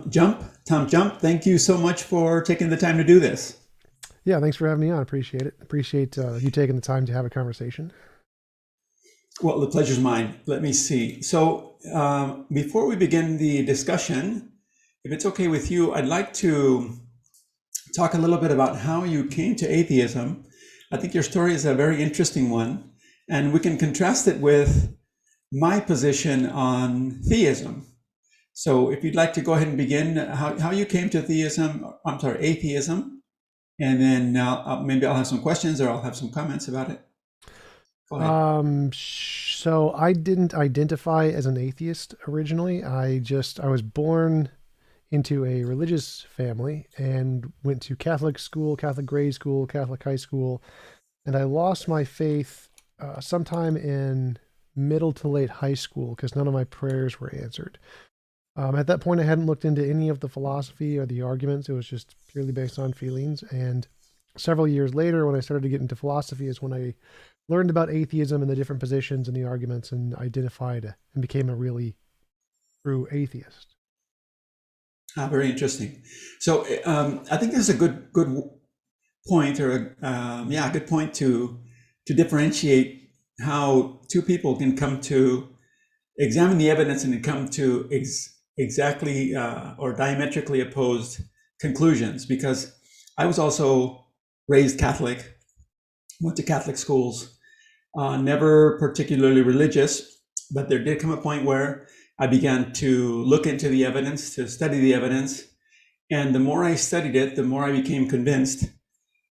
Jump, thank you so much for taking the time to do this. Yeah, thanks for having me on. Appreciate it. Appreciate you taking the time to have a conversation. Well, the pleasure's mine. Let me see. So, before we begin the discussion, if it's okay with you, I'd like to talk a little bit about how you came to atheism. I think your story is a very interesting one, and we can contrast it with my position on theism. So, if you'd like to go ahead and begin, how you came to atheism, and then maybe I'll have some questions or I'll have some comments about it. Go ahead. So I didn't identify as an atheist originally. I was born into a religious family and went to Catholic school, Catholic grade school, Catholic high school, and I lost my faith sometime in middle to late high school because none of my prayers were answered. At that point, I hadn't looked into any of the philosophy or the arguments. It was just purely based on feelings. And several years later, when I started to get into philosophy, is when I learned about atheism and the different positions and the arguments and identified and became a really true atheist. Very interesting. So I think this is a good point, or a good point to differentiate how two people can come to examine the evidence and come to exactly or diametrically opposed conclusions. Because I was also raised Catholic, went to Catholic schools, never particularly religious, but there did come a point where I began to look into the evidence, to study the evidence. And the more I studied it, the more I became convinced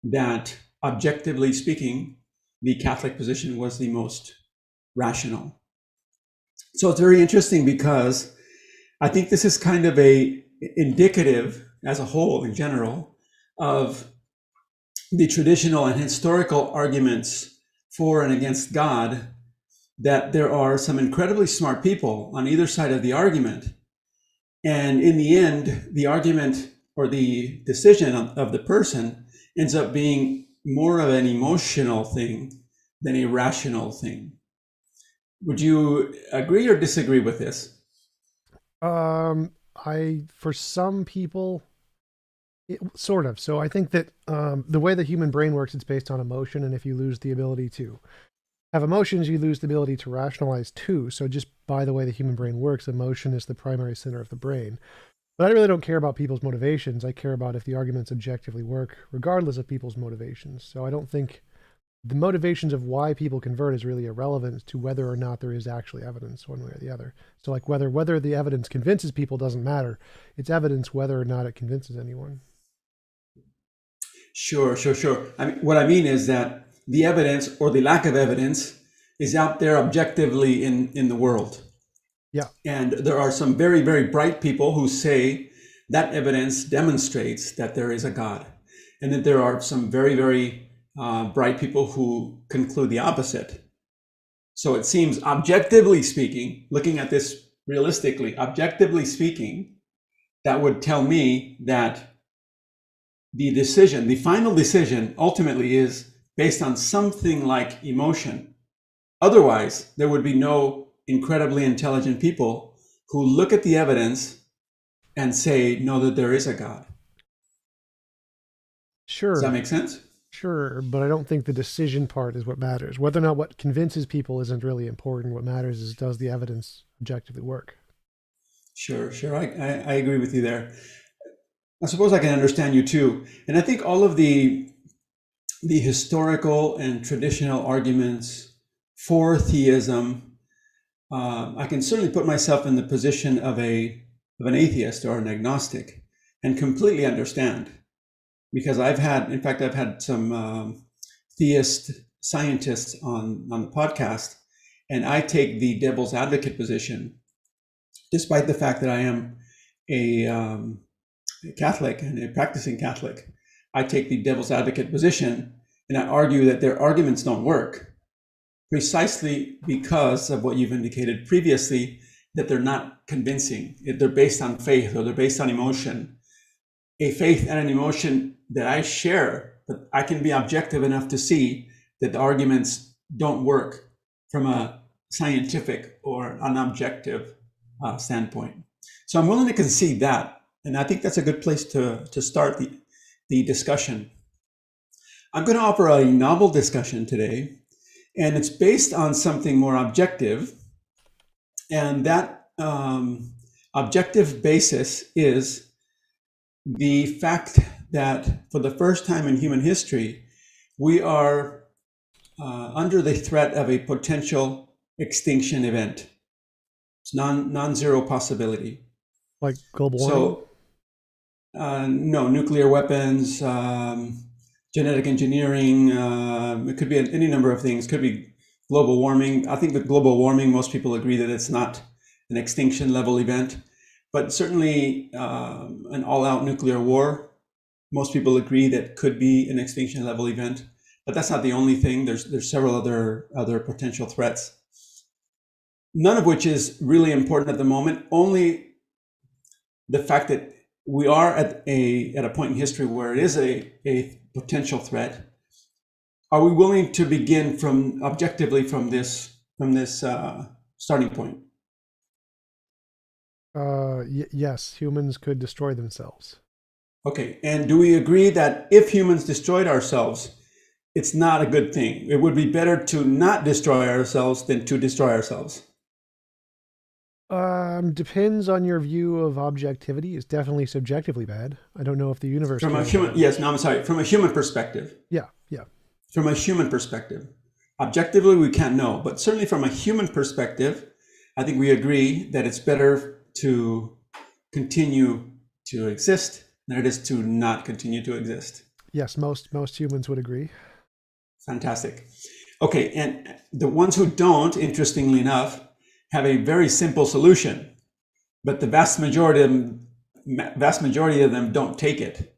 that, objectively speaking, the Catholic position was the most rational. So it's very interesting because I think this is kind of a indicative, as a whole, in general, of the traditional and historical arguments for and against God, that there are some incredibly smart people on either side of the argument. And in the end, the argument or the decision of the person ends up being more of an emotional thing than a rational thing. Would you agree or disagree with this? For some people, sort of. So I think that the way the human brain works, it's based on emotion. And if you lose the ability to have emotions, you lose the ability to rationalize too. So just by the way the human brain works, emotion is the primary center of the brain. But I really don't care about people's motivations. I care about if the arguments objectively work, regardless of people's motivations. So I don't think the motivations of why people convert is really irrelevant to whether or not there is actually evidence one way or the other. So like whether the evidence convinces people doesn't matter. It's evidence whether or not it convinces anyone. Sure. What I mean is that the evidence or the lack of evidence is out there objectively in the world. Yeah. And there are some very, very bright people who say that evidence demonstrates that there is a God. And that there are some very, very bright people who conclude the opposite. So it seems, objectively speaking, looking at this realistically, objectively speaking, that would tell me that the final decision ultimately is based on something like emotion. Otherwise, there would be no incredibly intelligent people who look at the evidence and say, no, that there is a God. Sure. Does that make sense? Sure, but I don't think the decision part is what matters. Whether or not what convinces people isn't really important. What matters is, does the evidence objectively work? Sure. I agree with you there. I suppose I can understand you too. And I think all of the historical and traditional arguments for theism, I can certainly put myself in the position of an atheist or an agnostic and completely understand. Because I've had some theist scientists on the podcast, and I take the devil's advocate position, despite the fact that I am a Catholic and a practicing Catholic. I take the devil's advocate position, and I argue that their arguments don't work, precisely because of what you've indicated previously, that they're not convincing. They're based on faith, or they're based on emotion. A faith and an emotion that I share, but I can be objective enough to see that the arguments don't work from a scientific or an objective standpoint. So I'm willing to concede that. And I think that's a good place to start the discussion. I'm going to offer a novel discussion today, and it's based on something more objective. And that objective basis is the fact that for the first time in human history, we are under the threat of a potential extinction event. It's non-zero possibility. Like global warming? So, no, nuclear weapons, genetic engineering, it could be any number of things. Could be global warming. I think with global warming, most people agree that it's not an extinction level event, but certainly an all-out nuclear war, most people agree that could be an extinction level event. But that's not the only thing. There's several other potential threats, none of which is really important at the moment. Only the fact that we are at a point in history where it is a potential threat. Are we willing to begin objectively from this starting point? Yes, humans could destroy themselves. Okay, and do we agree that if humans destroyed ourselves, it's not a good thing? It would be better to not destroy ourselves than to destroy ourselves. Depends on your view of objectivity. It's definitely subjectively bad. I don't know if the universe From a human, yes, no, I'm sorry. From a human perspective. Yeah. From a human perspective. Objectively, we can't know, but certainly from a human perspective, I think we agree that it's better to continue to exist than it is to not continue to exist. Yes, most humans would agree. Fantastic. Okay, and the ones who don't, interestingly enough, have a very simple solution, but the vast majority of them don't take it.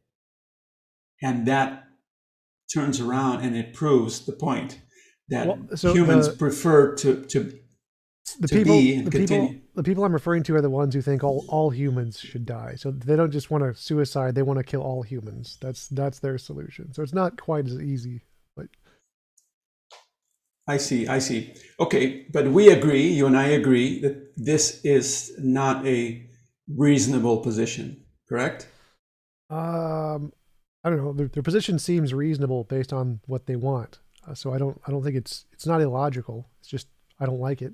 And that turns around and it proves the point that humans prefer to be and continue. The people I'm referring to are the ones who think all humans should die. So they don't just want to suicide, they want to kill all humans. That's their solution. So it's not quite as easy. But I see. Okay, but we agree, you and I agree, that this is not a reasonable position, correct? I don't know. Their position seems reasonable based on what they want. So I don't think it's not illogical. It's just I don't like it.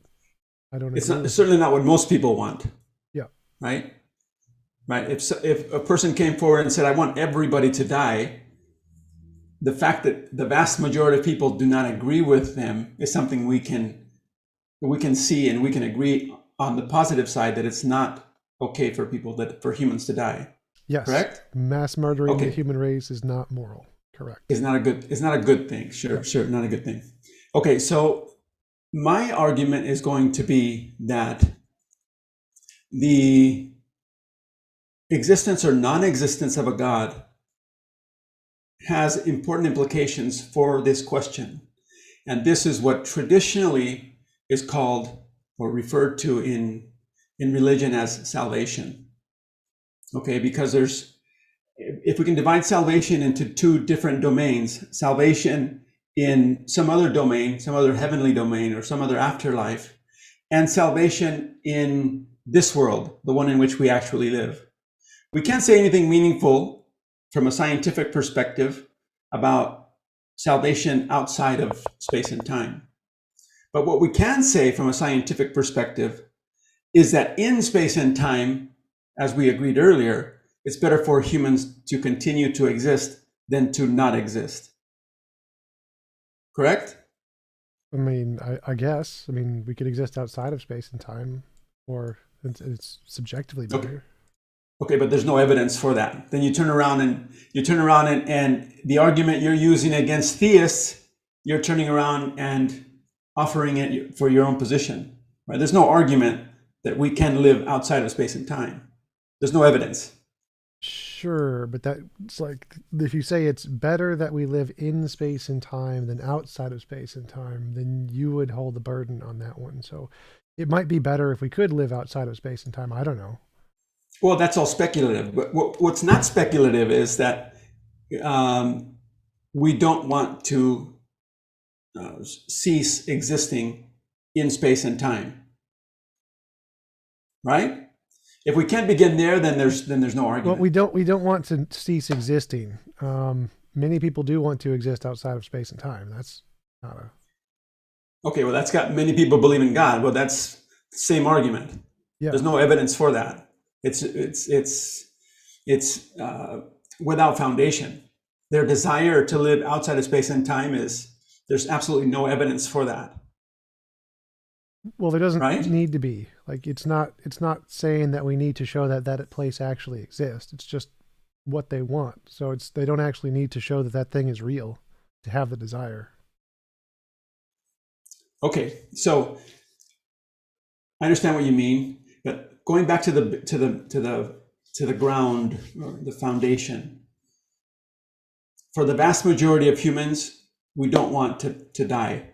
I don't. It's certainly not what most people want. Yeah. Right. If a person came forward and said, "I want everybody to die," the fact that the vast majority of people do not agree with them is something we can see, and we can agree on the positive side that it's not okay for humans to die. Yes. Correct? Mass murdering the human race is not moral. Correct. It's not a good thing. Sure, not a good thing. Okay, so my argument is going to be that the existence or non-existence of a God has important implications for this question. And this is what traditionally is called or referred to in religion as salvation. Okay, because if we can divide salvation into two different domains, salvation in some other domain, some other heavenly domain or some other afterlife, and salvation in this world, the one in which we actually live. We can't say anything meaningful from a scientific perspective about salvation outside of space and time. But what we can say from a scientific perspective is that in space and time, as we agreed earlier, it's better for humans to continue to exist than to not exist. Correct? I mean, I guess. I mean, we could exist outside of space and time, or it's subjectively better. Okay, but there's no evidence for that. Then you turn around and the argument you're using against theists, you're turning around and offering it for your own position. Right? There's no argument that we can live outside of space and time. There's no evidence. Sure, but that's like, if you say it's better that we live in space and time than outside of space and time, then you would hold the burden on that one. So it might be better if we could live outside of space and time. I don't know. Well, that's all speculative. But what's not speculative is that we don't want to cease existing in space and time. Right? If we can't begin there, then there's no Well, argument. we don't want to cease existing. Many people do want to exist outside of space and time. That's not a Okay, well, that's got many people believe in God. Well, that's the same argument. yeah. There's no evidence for that. It's without foundation. Their desire to live outside of space and time there's absolutely no evidence for that. Well, there doesn't Right? need to be. Like it's not saying that we need to show that that place actually exists. It's just what they want. So they don't actually need to show that that thing is real to have the desire. Okay, so I understand what you mean, but going back to the ground, or the foundation, for the vast majority of humans, we don't want to die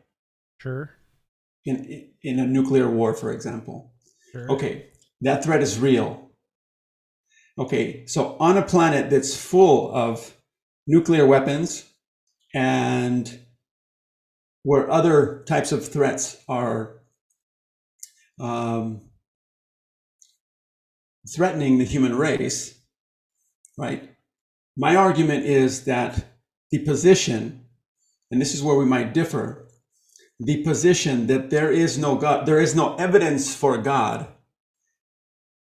Sure. in a nuclear war, for example. Sure. Okay, that threat is real. Okay, so on a planet that's full of nuclear weapons and where other types of threats are threatening the human race, right? My argument is that the position, and this is where we might differ, the position that there is no God, there is no evidence for God,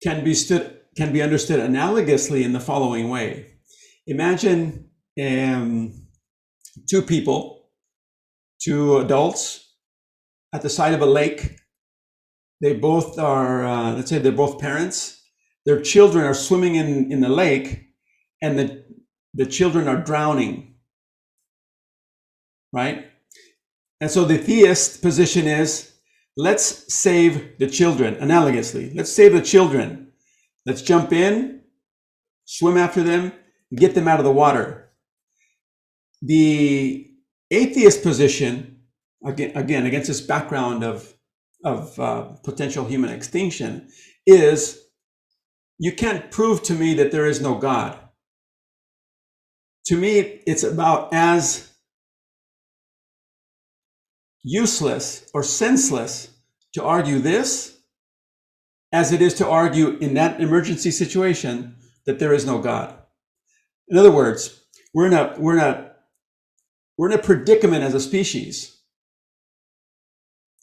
can be understood analogously in the following way. Imagine two people, two adults at the side of a lake. They both are, let's say they're both parents. Their children are swimming in the lake, and the children are drowning, right? And so the theist position is, let's save the children, analogously. Let's save the children. Let's jump in, swim after them, get them out of the water. The atheist position, again against this background of potential human extinction, is you can't prove to me that there is no God. To me, it's about as useless or senseless to argue this as it is to argue in that emergency situation that there is no God. In other words, we're in a predicament as a species,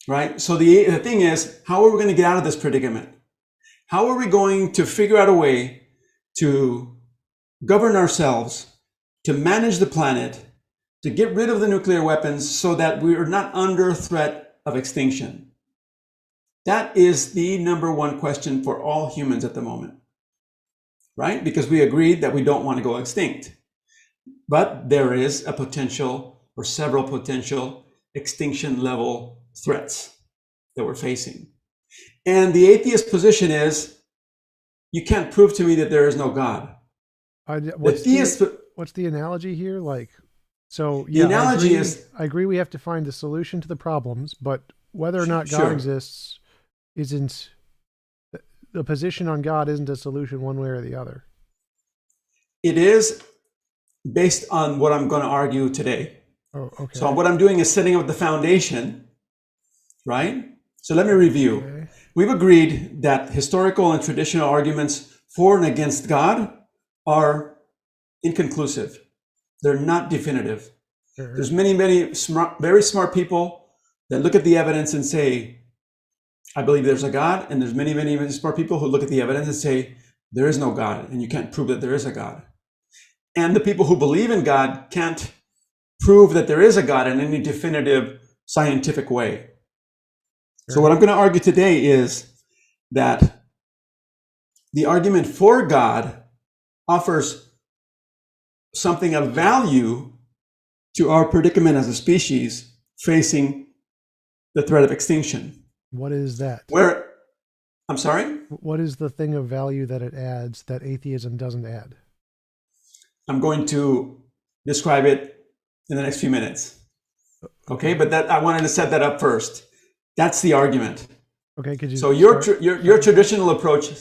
right? So the thing is, how are we going to get out of this predicament? How are we going to figure out a way to govern ourselves, to manage the planet, to get rid of the nuclear weapons so that we are not under threat of extinction? That is the number one question for all humans at the moment, right? Because we agreed that we don't want to go extinct. But there is a potential or several potential extinction level threats that we're facing. And the atheist position is, you can't prove to me that there is no God. What's the analogy here? Like, so yeah, the analogy I agree we have to find a solution to the problems, but whether or not God Sure. exists isn't, the position on God isn't a solution one way or the other. It is based on what I'm going to argue today. Oh, okay. So what I'm doing is setting up the foundation, right? So let me review. Okay. We've agreed that historical and traditional arguments for and against God are inconclusive. They're not definitive. Sure. There's many, very smart people that look at the evidence and say, I believe there's a God. And there's many, many smart people who look at the evidence and say, there is no God, and you can't prove that there is a God. And the people who believe in God can't prove that there is a God in any definitive scientific way. Sure. So what I'm going to argue today is that the argument for God offers something of value to our predicament as a species facing the threat of extinction. What is that? I'm sorry? What is the thing of value that it adds that atheism doesn't add? I'm going to describe it in the next few minutes. Okay, but I wanted to set that up first. That's the argument. Okay, could you? So your traditional approach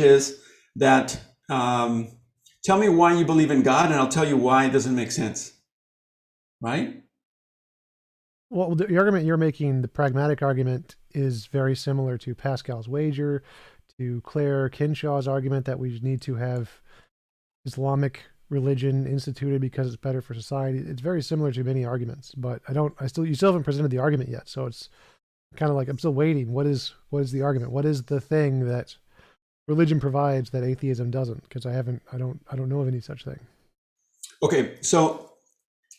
is that tell me why you believe in God, and I'll tell you why it doesn't make sense. Right? Well, the argument you're making, the pragmatic argument, is very similar to Pascal's wager, to Claire Kinshaw's argument that we need to have Islamic religion instituted because it's better for society. It's very similar to many arguments, but you still haven't presented the argument yet. So it's kind of like, I'm still waiting. What is the argument? What is the thing that religion provides that atheism doesn't? Because I don't know of any such thing. Okay, so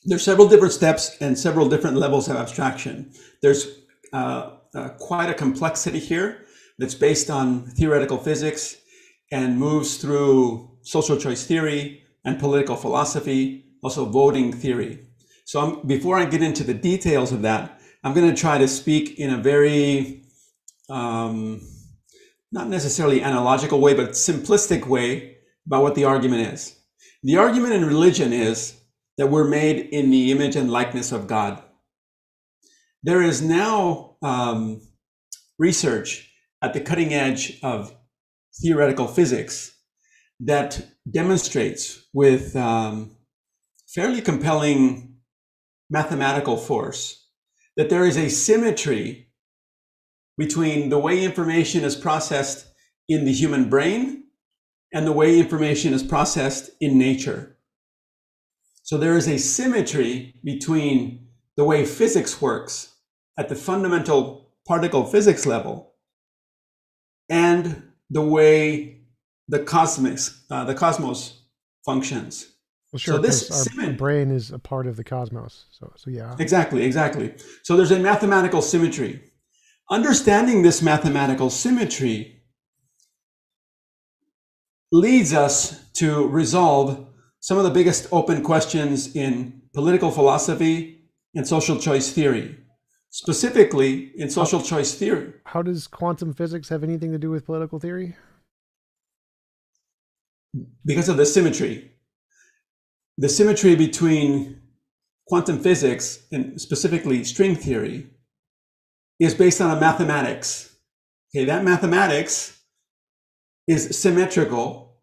there's several different steps and several different levels of abstraction. There's quite a complexity here that's based on theoretical physics and moves through social choice theory and political philosophy, also voting theory. So before I get into the details of that, I'm going to try to speak in a very, not necessarily analogical way, but simplistic way about what the argument is. The argument in religion is that we're made in the image and likeness of God. There is now research at the cutting edge of theoretical physics that demonstrates with fairly compelling mathematical force that there is a symmetry between the way information is processed in the human brain and the way information is processed in nature. So there is a symmetry between the way physics works at the fundamental particle physics level and the way the cosmos functions. Well, sure, so this our brain is a part of the cosmos. So yeah. Exactly. So there's a mathematical symmetry. Understanding this mathematical symmetry leads us to resolve some of the biggest open questions in political philosophy and social choice theory. Specifically in social choice theory. How does quantum physics have anything to do with political theory? Because of the symmetry. The symmetry between quantum physics and specifically string theory is based on a mathematics. Okay, that mathematics is symmetrical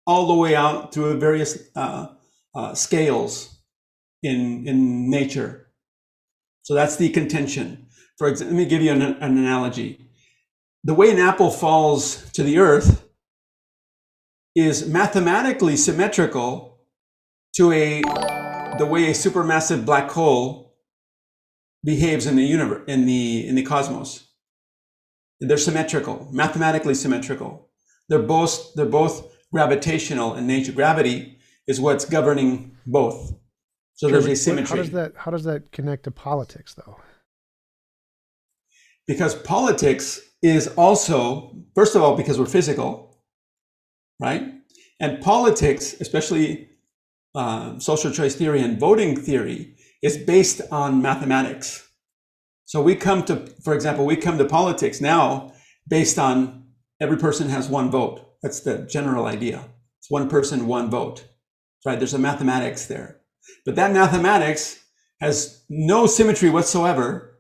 all the way out through various scales in nature. So that's the contention. For example, let me give you an analogy. The way an apple falls to the earth is mathematically symmetrical to the way a supermassive black hole behaves in the universe, in the cosmos. They're symmetrical, mathematically symmetrical. They're both gravitational in nature. Gravity is what's governing both. So there's a symmetry. How does that connect to politics, though? Because politics is also, first of all, because we're physical, right? And politics, especially social choice theory and voting theory, is based on mathematics. So for example, we come to politics now based on every person has one vote. That's the general idea. It's one person, one vote, right? There's a mathematics there. But that mathematics has no symmetry whatsoever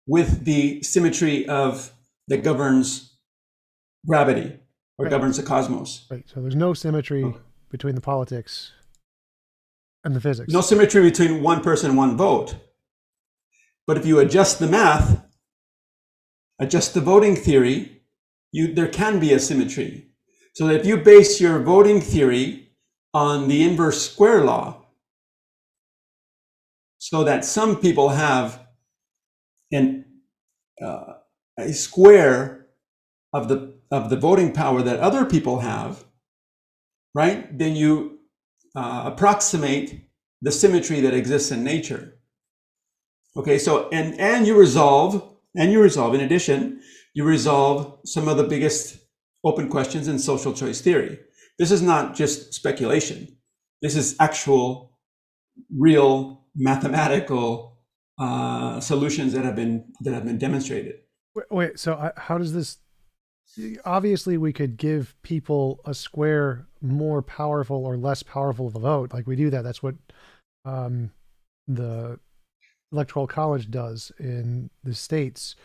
with the symmetry that governs gravity or governs the cosmos. Right. So there's no symmetry between the politics and the physics. No symmetry between one person, one vote. But if you adjust the math, adjust the voting theory, there can be a symmetry. So that if you base your voting theory on the inverse square law, so that some people have a square of the voting power that other people have, right? Then you approximate the symmetry that exists in nature. Okay, so and you resolve, in addition, you resolve some of the biggest open questions in social choice theory. This is not just speculation. This is actual, real mathematical solutions that have been demonstrated. Wait, so how does this? Obviously, we could give people a square more powerful or less powerful of a vote. Like we do that. That's what the Electoral College does in the states.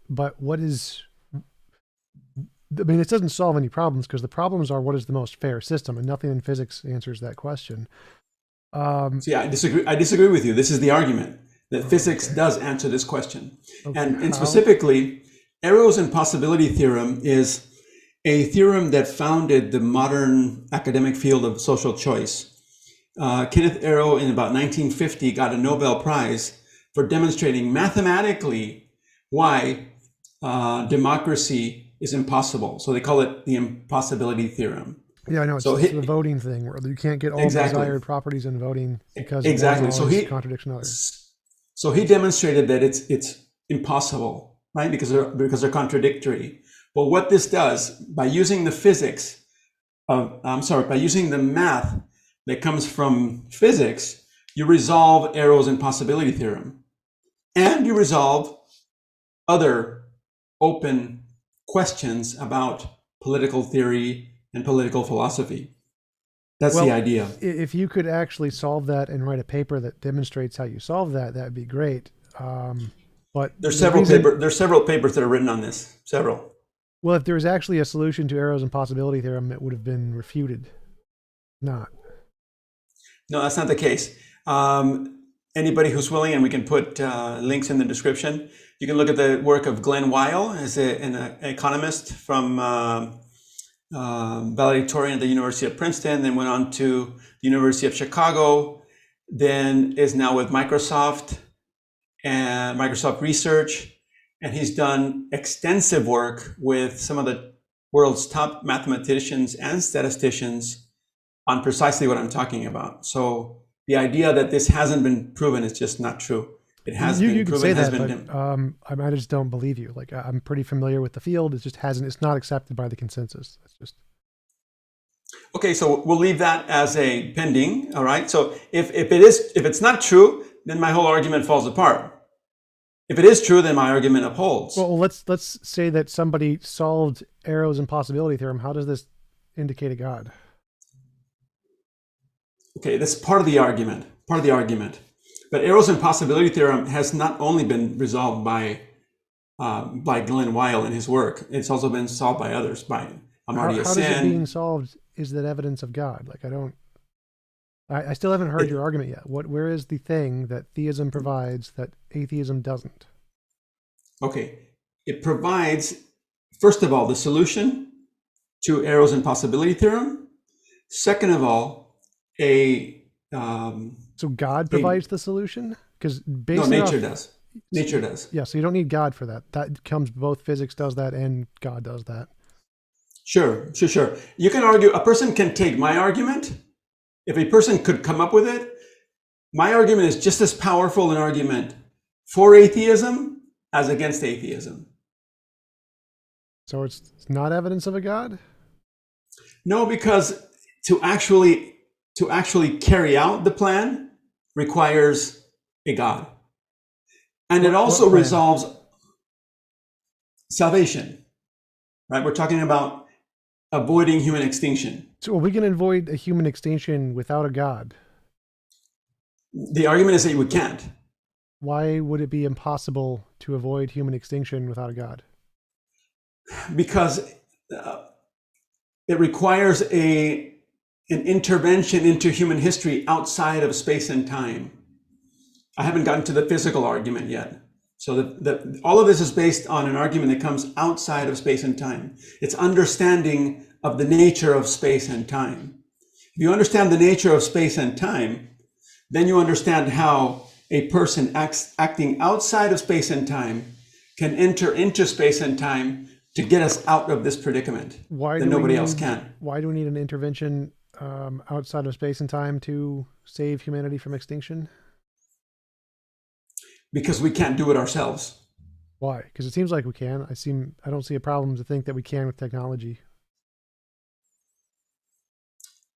But what is? I mean, it doesn't solve any problems because the problems are what is the most fair system, and nothing in physics answers that question. So yeah, I disagree with you. This is the argument that physics does answer this question, and specifically, Arrow's impossibility theorem is a theorem that founded the modern academic field of social choice. Kenneth Arrow in about 1950 got a Nobel Prize for demonstrating mathematically why democracy is impossible. So they call it the impossibility theorem. Yeah, I know. So It's the voting thing where you can't get all exactly, desired properties in voting because exactly. one law is contradiction other. So he demonstrated that it's impossible, right? Because they're contradictory. But what this does, by using the physics by using the math that comes from physics, you resolve Arrow's impossibility theorem, and you resolve other open questions about political theory and political philosophy. That's the idea. If you could actually solve that and write a paper that demonstrates how you solve that, that'd be great. But there's several papers that are written on this. Several. Well, if there was actually a solution to Arrow's impossibility theorem, it would have been refuted. Not. No, that's not the case. Anybody who's willing, and we can put links in the description, you can look at the work of Glenn Weil, as an economist from valedictorian at the University of Princeton, then went on to the University of Chicago, then is now with Microsoft and Microsoft Research. And he's done extensive work with some of the world's top mathematicians and statisticians on precisely what I'm talking about. So the idea that this hasn't been proven is just not true. It has been proven. I just don't believe you. Like, I'm pretty familiar with the field. It just hasn't. It's not accepted by the consensus. That's just. Okay, so we'll leave that as a pending. All right. So if it's not true, then my whole argument falls apart. If it is true, then my argument upholds. Well, let's say that somebody solved Arrow's impossibility theorem. How does this indicate a God? Okay, that's part of the argument. But Arrow's impossibility theorem has not only been resolved by Glenn Weil in his work, it's also been solved by others, by Amartya Sen. How does it being solved is that evidence of God? Like, I still haven't heard your argument yet. Where is the thing that theism provides that atheism doesn't? Okay, it provides, first of all, the solution to Arrow's impossibility theorem. Second of all, so God provides the solution? Because nature does. Nature does. Yeah, so you don't need God for that. That comes, both physics does that and God does that. Sure. You can argue, a person can take my argument. If a person could come up with it, my argument is just as powerful an argument for atheism as against atheism. So it's not evidence of a God? No, because to actually carry out the plan requires a God. And it also resolves salvation, right? We're talking about avoiding human extinction. So we can avoid a human extinction without a God. The argument is that we can't. Why would it be impossible to avoid human extinction without a God? Because it requires an intervention into human history outside of space and time. I haven't gotten to the physical argument yet. So all of this is based on an argument that comes outside of space and time. It's understanding of the nature of space and time. If you understand the nature of space and time, then you understand how a person acting outside of space and time can enter into space and time to get us out of this predicament that nobody else can. Why do we need an intervention outside of space and time to save humanity from extinction? Because we can't do it ourselves. Why? Because it seems like we can. I don't see a problem to think that we can with technology.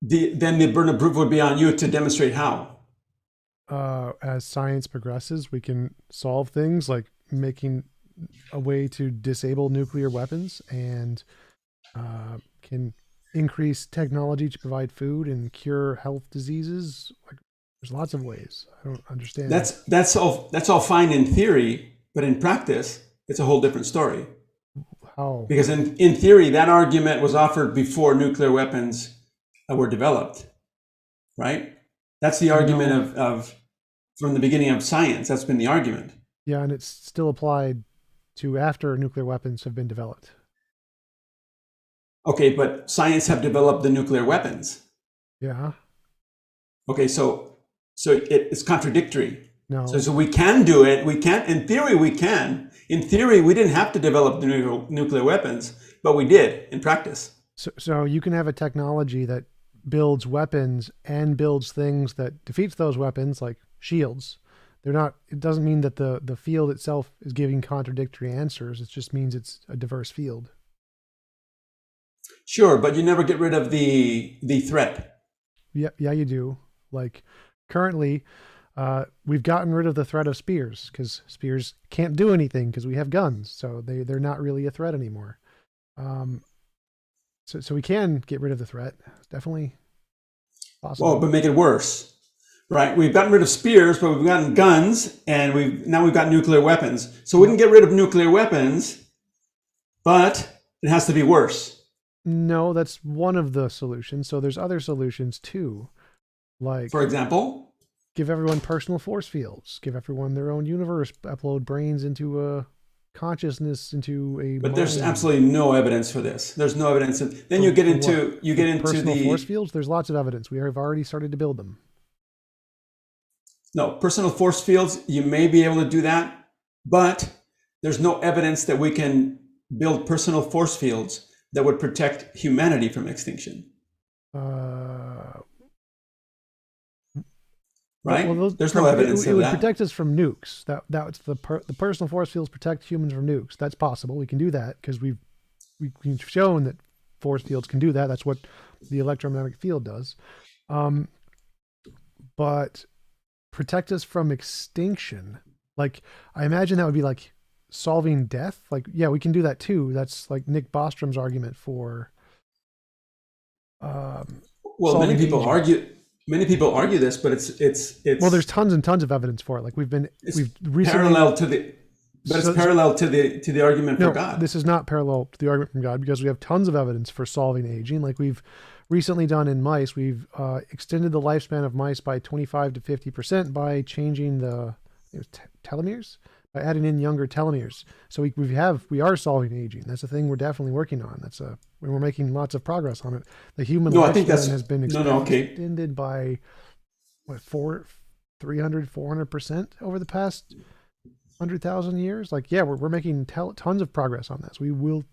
Then the burden of proof would be on you to demonstrate how. As science progresses, we can solve things like making a way to disable nuclear weapons, and can increase technology to provide food and cure health diseases. Like, there's lots of ways. I don't understand. That's all fine in theory, but in practice, it's a whole different story. How? Because in theory, that argument was offered before nuclear weapons were developed, right? That's the argument of from the beginning of science. That's been the argument. Yeah, and it's still applied to after nuclear weapons have been developed. Okay, but science have developed the nuclear weapons. Yeah. Okay, so it's contradictory. No. So we can do it. We can, in theory, we can. In theory, we didn't have to develop the nuclear weapons, but we did in practice. So you can have a technology that builds weapons and builds things that defeats those weapons, like shields. They're not. It doesn't mean that the field itself is giving contradictory answers. It just means it's a diverse field. Sure, but you never get rid of the threat. Yeah, you do. Like currently, we've gotten rid of the threat of spears because spears can't do anything because we have guns, so they're not really a threat anymore. Um, so we can get rid of the threat. It's definitely possible. Well, but make it worse, right? We've gotten rid of spears, but we've gotten guns, and now we've got nuclear weapons. So we can get rid of nuclear weapons, but it has to be worse. No, that's one of the solutions. So there's other solutions too, like For example, give everyone personal force fields, give everyone their own universe, upload brains into a consciousness, into a. but there's mind. absolutely no evidence for this. There's no evidence. Then you get into personal the force fields. There's lots of evidence. We have already started to build them. no personal force fields. You may be able to do that, but there's no evidence that we can build personal force fields that would protect humanity from extinction. Right? Well, there's no evidence it of would that. protect us from nukes. That's the personal force fields protect humans from nukes. That's possible. We can do that because we've shown that force fields can do that. That's what the electromagnetic field does. But protect us from extinction. Like I imagine that would be like solving death. Like yeah, we can do that too. That's like Nick Bostrom's argument for. Well, many people argue this, but it's well, there's tons and tons of evidence for it. Like we've recently parallel to the, but it's parallel to the argument for God. This is not parallel to the argument from God because we have tons of evidence for solving aging. Like we've recently done in mice, we've extended the lifespan of mice by 25 to 50% by changing the telomeres, by adding in younger telomeres. So we are solving aging. That's a thing we're definitely working on. We're making lots of progress on it. The human lifespan has been extended by what 400% over the past 100,000 years. Like yeah, we're making tons of progress on this. We will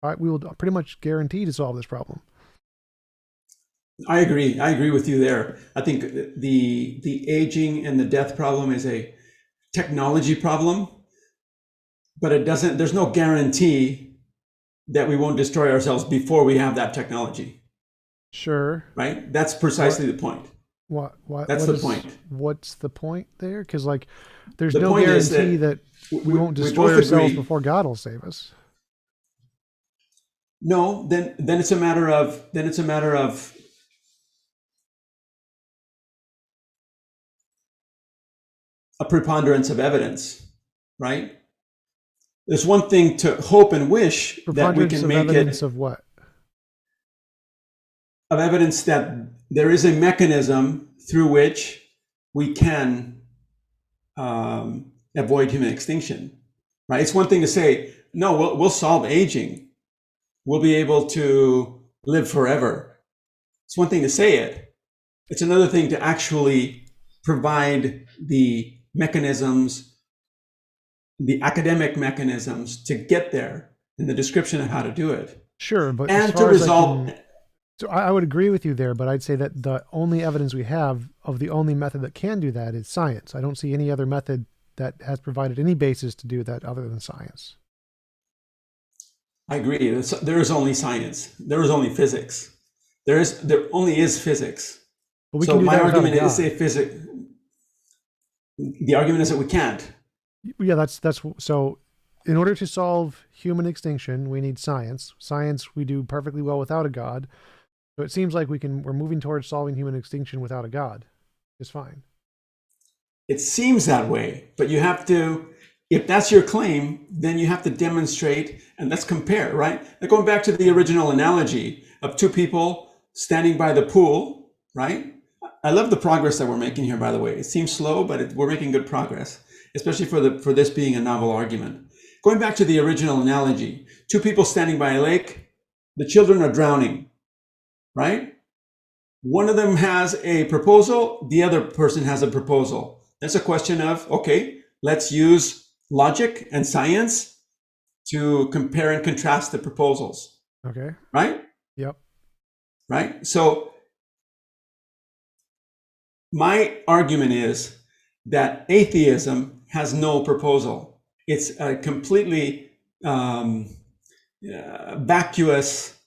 pretty much guarantee to solve this problem. I agree with you there. I think the aging and the death problem is a technology problem, but there's no guarantee that we won't destroy ourselves before we have that technology. Sure. Right? That's precisely the point. That's the point. What's the point there? Because like there's no guarantee that we won't destroy ourselves before God will save us. No, then it's a matter of a preponderance of evidence, right? There's one thing to hope and wish that we can make evidence of what? Of evidence that there is a mechanism through which we can avoid human extinction, right? It's one thing to say, no, we'll solve aging. We'll be able to live forever. It's one thing to say it. It's another thing to actually provide the mechanisms, the academic mechanisms to get there and the description of how to do it. Sure, but and to resolve. So I would agree with you there, but I'd say that the only evidence we have of the only method that can do that is science. I don't see any other method that has provided any basis to do that other than science. I agree. There is only science. There is only physics. There only is physics. But so my argument is say physics. The argument is that we can't. Yeah, that's so. In order to solve human extinction, we need science. Science we do perfectly well without a God. So it seems like we're moving towards solving human extinction without a God. It's fine. It seems that way, but you have to, if that's your claim, then you have to demonstrate, and let's compare, right? Like going back to the original analogy of two people standing by the pool, right? I love the progress that we're making here, by the way. It seems slow, but we're making good progress, especially for this being a novel argument. Going back to the original analogy, two people standing by a lake, the children are drowning, right? One of them has a proposal, the other person has a proposal. That's a question of, okay, let's use logic and science to compare and contrast the proposals. Okay. Right? Yep. Right? So my argument is that atheism has no proposal. It's a completely vacuous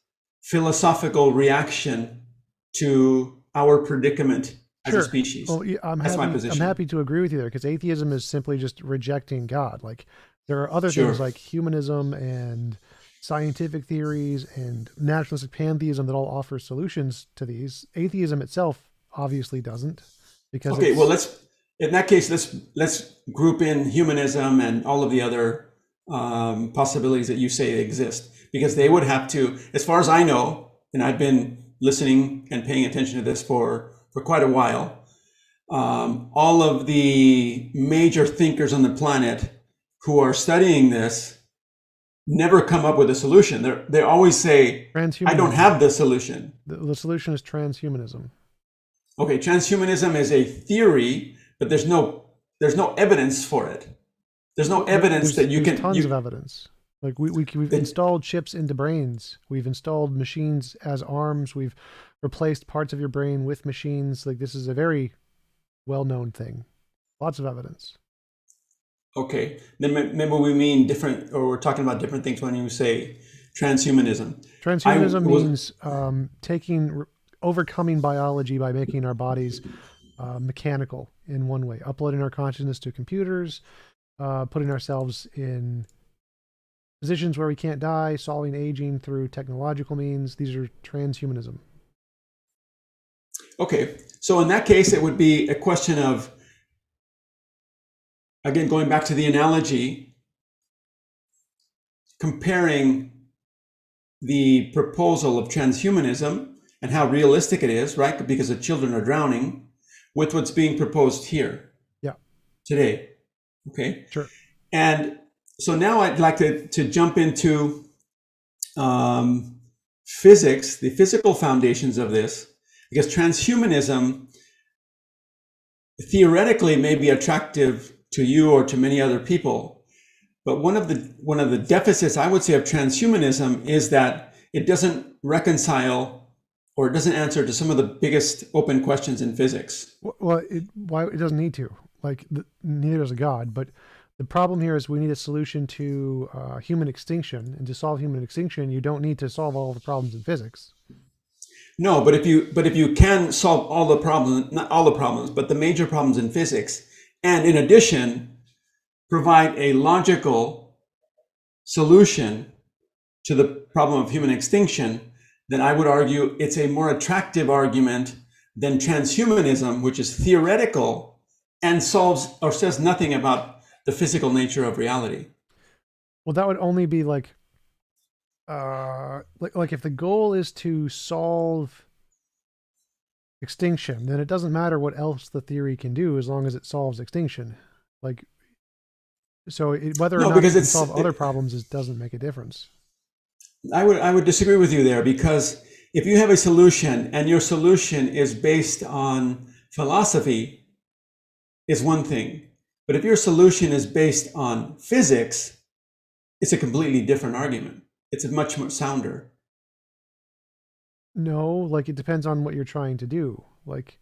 philosophical reaction to our predicament as a species. Well, yeah, That's my I'm position. happy to agree with you there, because atheism is simply just rejecting God. Like, there are other things like humanism and scientific theories and naturalistic pantheism that all offer solutions to these. Atheism itself obviously doesn't, because okay, well, in that case, let's group in humanism and all of the other possibilities that you say exist, because they would have to, as far as I know, and I've been listening and paying attention to this for quite a while, all of the major thinkers on the planet who are studying this never come up with a solution. They always say, I don't have the solution. The solution is transhumanism. Okay, transhumanism is a theory, but there's no evidence for it. There's no evidence that you can. There's tons of evidence. Like we've installed chips into brains. We've installed machines as arms. We've replaced parts of your brain with machines. Like, this is a very well-known thing. Lots of evidence. Okay, then maybe we mean different, or we're talking about different things when you say transhumanism. Transhumanism means overcoming biology by making our bodies mechanical in one way, uploading our consciousness to computers, putting ourselves in positions where we can't die, solving aging through technological means. These are transhumanism. Okay, so in that case, it would be a question of, again, going back to the analogy, comparing the proposal of transhumanism and how realistic it is, right? Because the children are drowning, with what's being proposed here. Yeah. Today. Okay. Sure. And so now I'd like to jump into physics, the physical foundations of this, because transhumanism theoretically may be attractive to you or to many other people, but one of the deficits, I would say, of transhumanism is that it doesn't reconcile, or it doesn't answer to some of the biggest open questions in physics. Well, it doesn't need to. Like, neither does a God. But the problem here is we need a solution to human extinction, and to solve human extinction, you don't need to solve all the problems in physics. No, but if you can solve all the problems, not all the problems, but the major problems in physics, and in addition, provide a logical solution to the problem of human extinction, then I would argue it's a more attractive argument than transhumanism, which is theoretical and solves or says nothing about the physical nature of reality. Well, that would only be like if the goal is to solve extinction, then it doesn't matter what else the theory can do as long as it solves extinction. Like, so whether or not it can solve other problems, it doesn't make a difference. I would disagree with you there, because if you have a solution and your solution is based on philosophy, is one thing. But if your solution is based on physics, it's a completely different argument. It's a much more sounder. No, like, it depends on what you're trying to do. Like,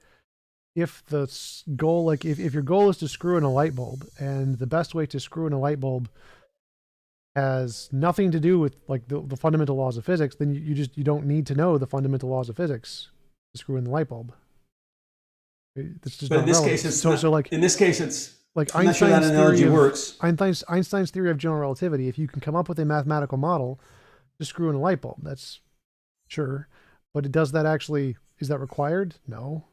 if the goal, like if your goal is to screw in a light bulb, and the best way to screw in a light bulb has nothing to do with like the fundamental laws of physics, then you don't need to know the fundamental laws of physics to screw in the light bulb. It's just but in this case, it's in this case, it's like Einstein's theory works. Einstein's theory of general relativity. If you can come up with a mathematical model to screw in a light bulb, that's sure. But is that required? No.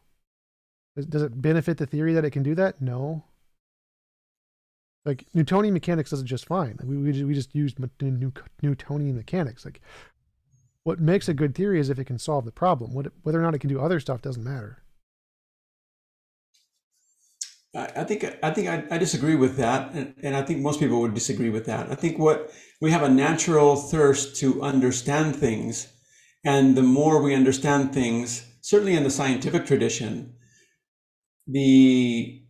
Does it benefit the theory that it can do that? No. Like, Newtonian mechanics does it just fine. We just use Newtonian mechanics. Like, what makes a good theory is if it can solve the problem. Whether or not it can do other stuff doesn't matter. I think I disagree with that, and I think most people would disagree with that. I think we have a natural thirst to understand things, And the more we understand things, certainly in the scientific tradition, the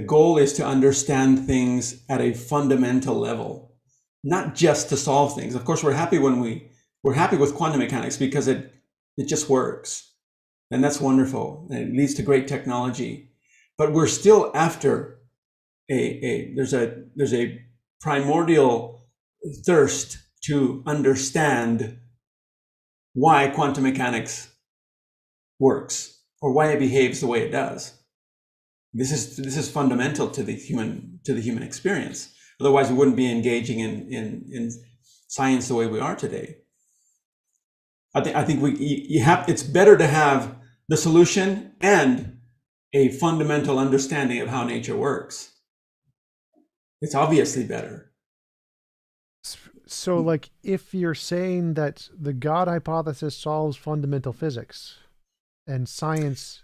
goal is to understand things at a fundamental level, not just to solve things. Of course, we're happy with quantum mechanics because it just works, and that's wonderful. And it leads to great technology, but we're still after there's a primordial thirst to understand why quantum mechanics works or why it behaves the way it does. This is fundamental to the human experience. Otherwise, we wouldn't be engaging in science the way we are today. I think it's better to have the solution and a fundamental understanding of how nature works. It's obviously better. So, like, if you're saying that the God hypothesis solves fundamental physics and science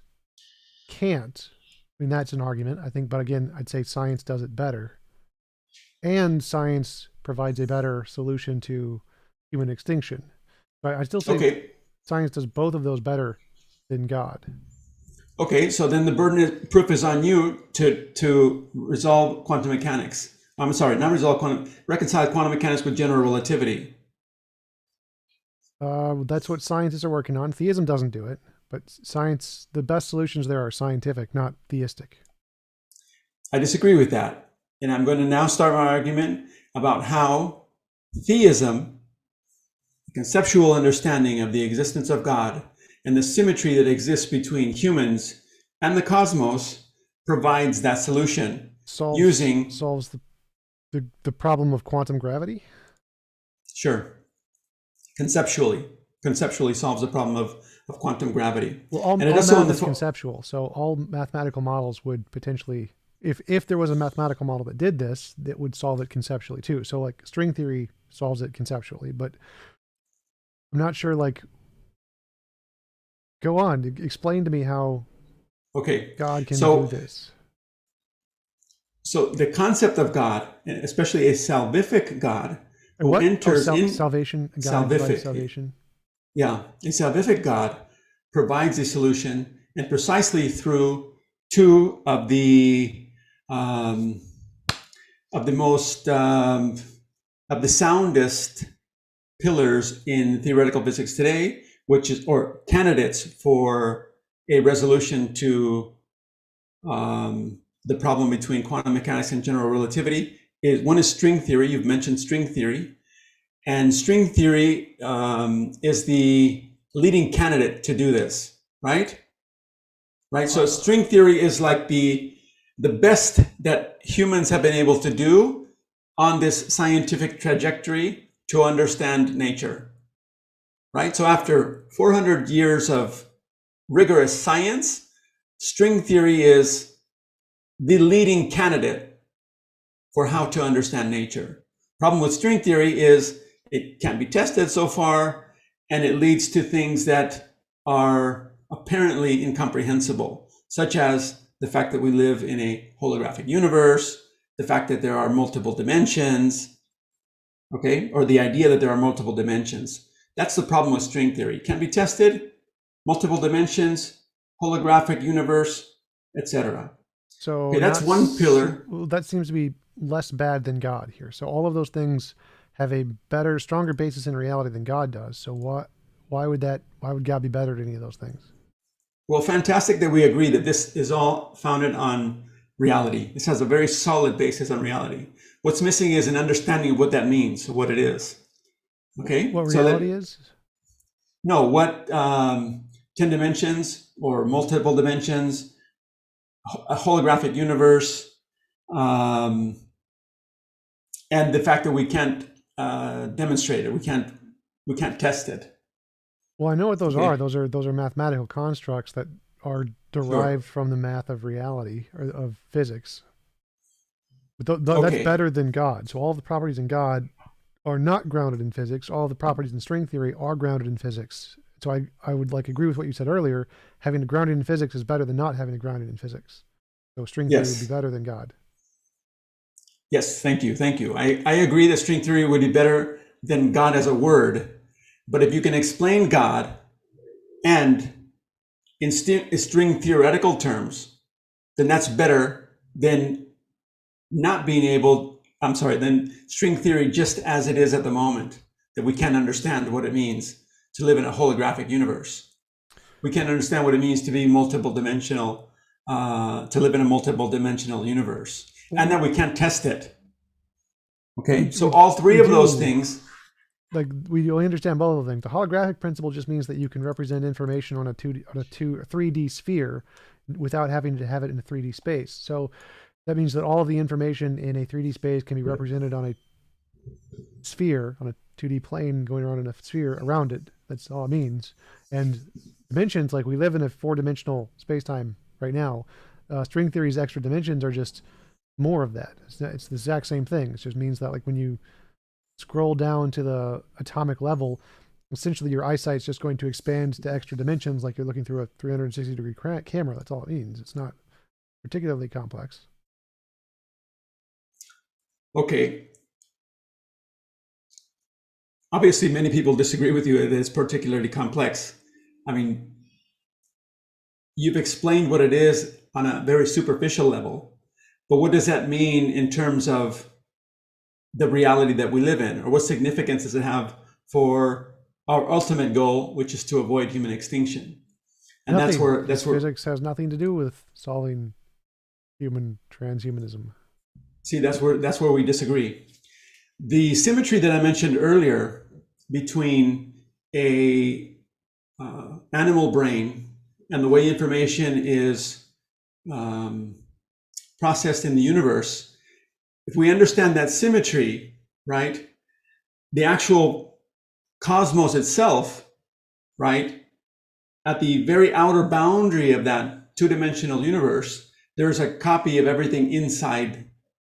can't, I mean, that's an argument, I think, but again, I'd say science does it better. And science provides a better solution to human extinction. But I still say science does both of those better than God. Okay, so then the burden of proof is on you to resolve quantum mechanics. I'm sorry, not reconcile quantum mechanics with general relativity. That's what scientists are working on. Theism doesn't do it, but science, the best solutions there are scientific, not theistic. I disagree with that. And I'm going to now start my argument about how theism, the conceptual understanding of the existence of God, and the symmetry that exists between humans and the cosmos provides that solution. Solves the problem of quantum gravity? Sure. Conceptually solves the problem of quantum gravity. Well, all math is conceptual, so all mathematical models would potentially, if there was a mathematical model that did this, that would solve it conceptually too. So like string theory solves it conceptually, but I'm not sure, like, go on, explain to me how God can do this. So the concept of God, especially a salvific God, who enters in salvation. Salvation. Yeah, a salvific God provides a solution, and precisely through two of the soundest pillars in theoretical physics today, or candidates for a resolution to the problem between quantum mechanics and general relativity. One is string theory. You've mentioned string theory. And string theory is the leading candidate to do this, right? Right. So string theory is like the best that humans have been able to do on this scientific trajectory to understand nature, right? So after 400 years of rigorous science, string theory is the leading candidate for how to understand nature. Problem with string theory is it can't be tested so far, and it leads to things that are apparently incomprehensible, such as the fact that we live in a holographic universe, the fact that there are multiple dimensions, or the idea that there are multiple dimensions. That's the problem with string theory. It can't be tested, multiple dimensions, holographic universe, etc. So that's one pillar. Well, that seems to be less bad than God here. So all of those things have a better, stronger basis in reality than God does. So why would God be better than any of those things? Well, fantastic that we agree that this is all founded on reality. This has a very solid basis on reality. What's missing is an understanding of what that means, what it is. Okay? What reality is? No, what 10 dimensions or multiple dimensions, a holographic universe, and the fact that we can't demonstrate it, we can't test it. Well, I know what those are. Those are mathematical constructs that are derived from the math of reality or of physics. But that's better than God. So all the properties in God are not grounded in physics. All the properties in string theory are grounded in physics. So I would agree with what you said earlier. Having it grounded in physics is better than not having it grounded in physics. So string theory would be better than God. Yes, thank you. I agree that string theory would be better than God as a word. But if you can explain God and in string theoretical terms, then that's better than not being able, than string theory just as it is at the moment, that we can't understand what it means to live in a holographic universe. We can't understand what it means to be multiple dimensional, to live in a multiple dimensional universe, and that we can't test it. Okay, so all three of those things. Like we understand both of them. The holographic principle just means that you can represent information on a 3D sphere without having to have it in a 3D space. So that means that all of the information in a 3D space can be represented on a sphere, on a 2D plane going around in a sphere around it. That's all it means. And dimensions, like we live in a 4-dimensional space-time right now. String theory's extra dimensions are just more of that. It's the exact same thing. It just means that like when you scroll down to the atomic level, essentially your eyesight's just going to expand to extra dimensions like you're looking through a 360-degree camera. That's all it means. It's not particularly complex. Okay. Obviously, many people disagree with you that it's particularly complex. I mean, you've explained what it is on a very superficial level, but what does that mean in terms of the reality that we live in, or what significance does it have for our ultimate goal, which is to avoid human extinction? And nothing. that's where physics has nothing to do with solving human transhumanism. See, that's where we disagree. The symmetry that I mentioned earlier between a animal brain and the way information is processed in the universe, if we understand that symmetry, right, the actual cosmos itself, right, at the very outer boundary of that two-dimensional universe, there's a copy of everything inside,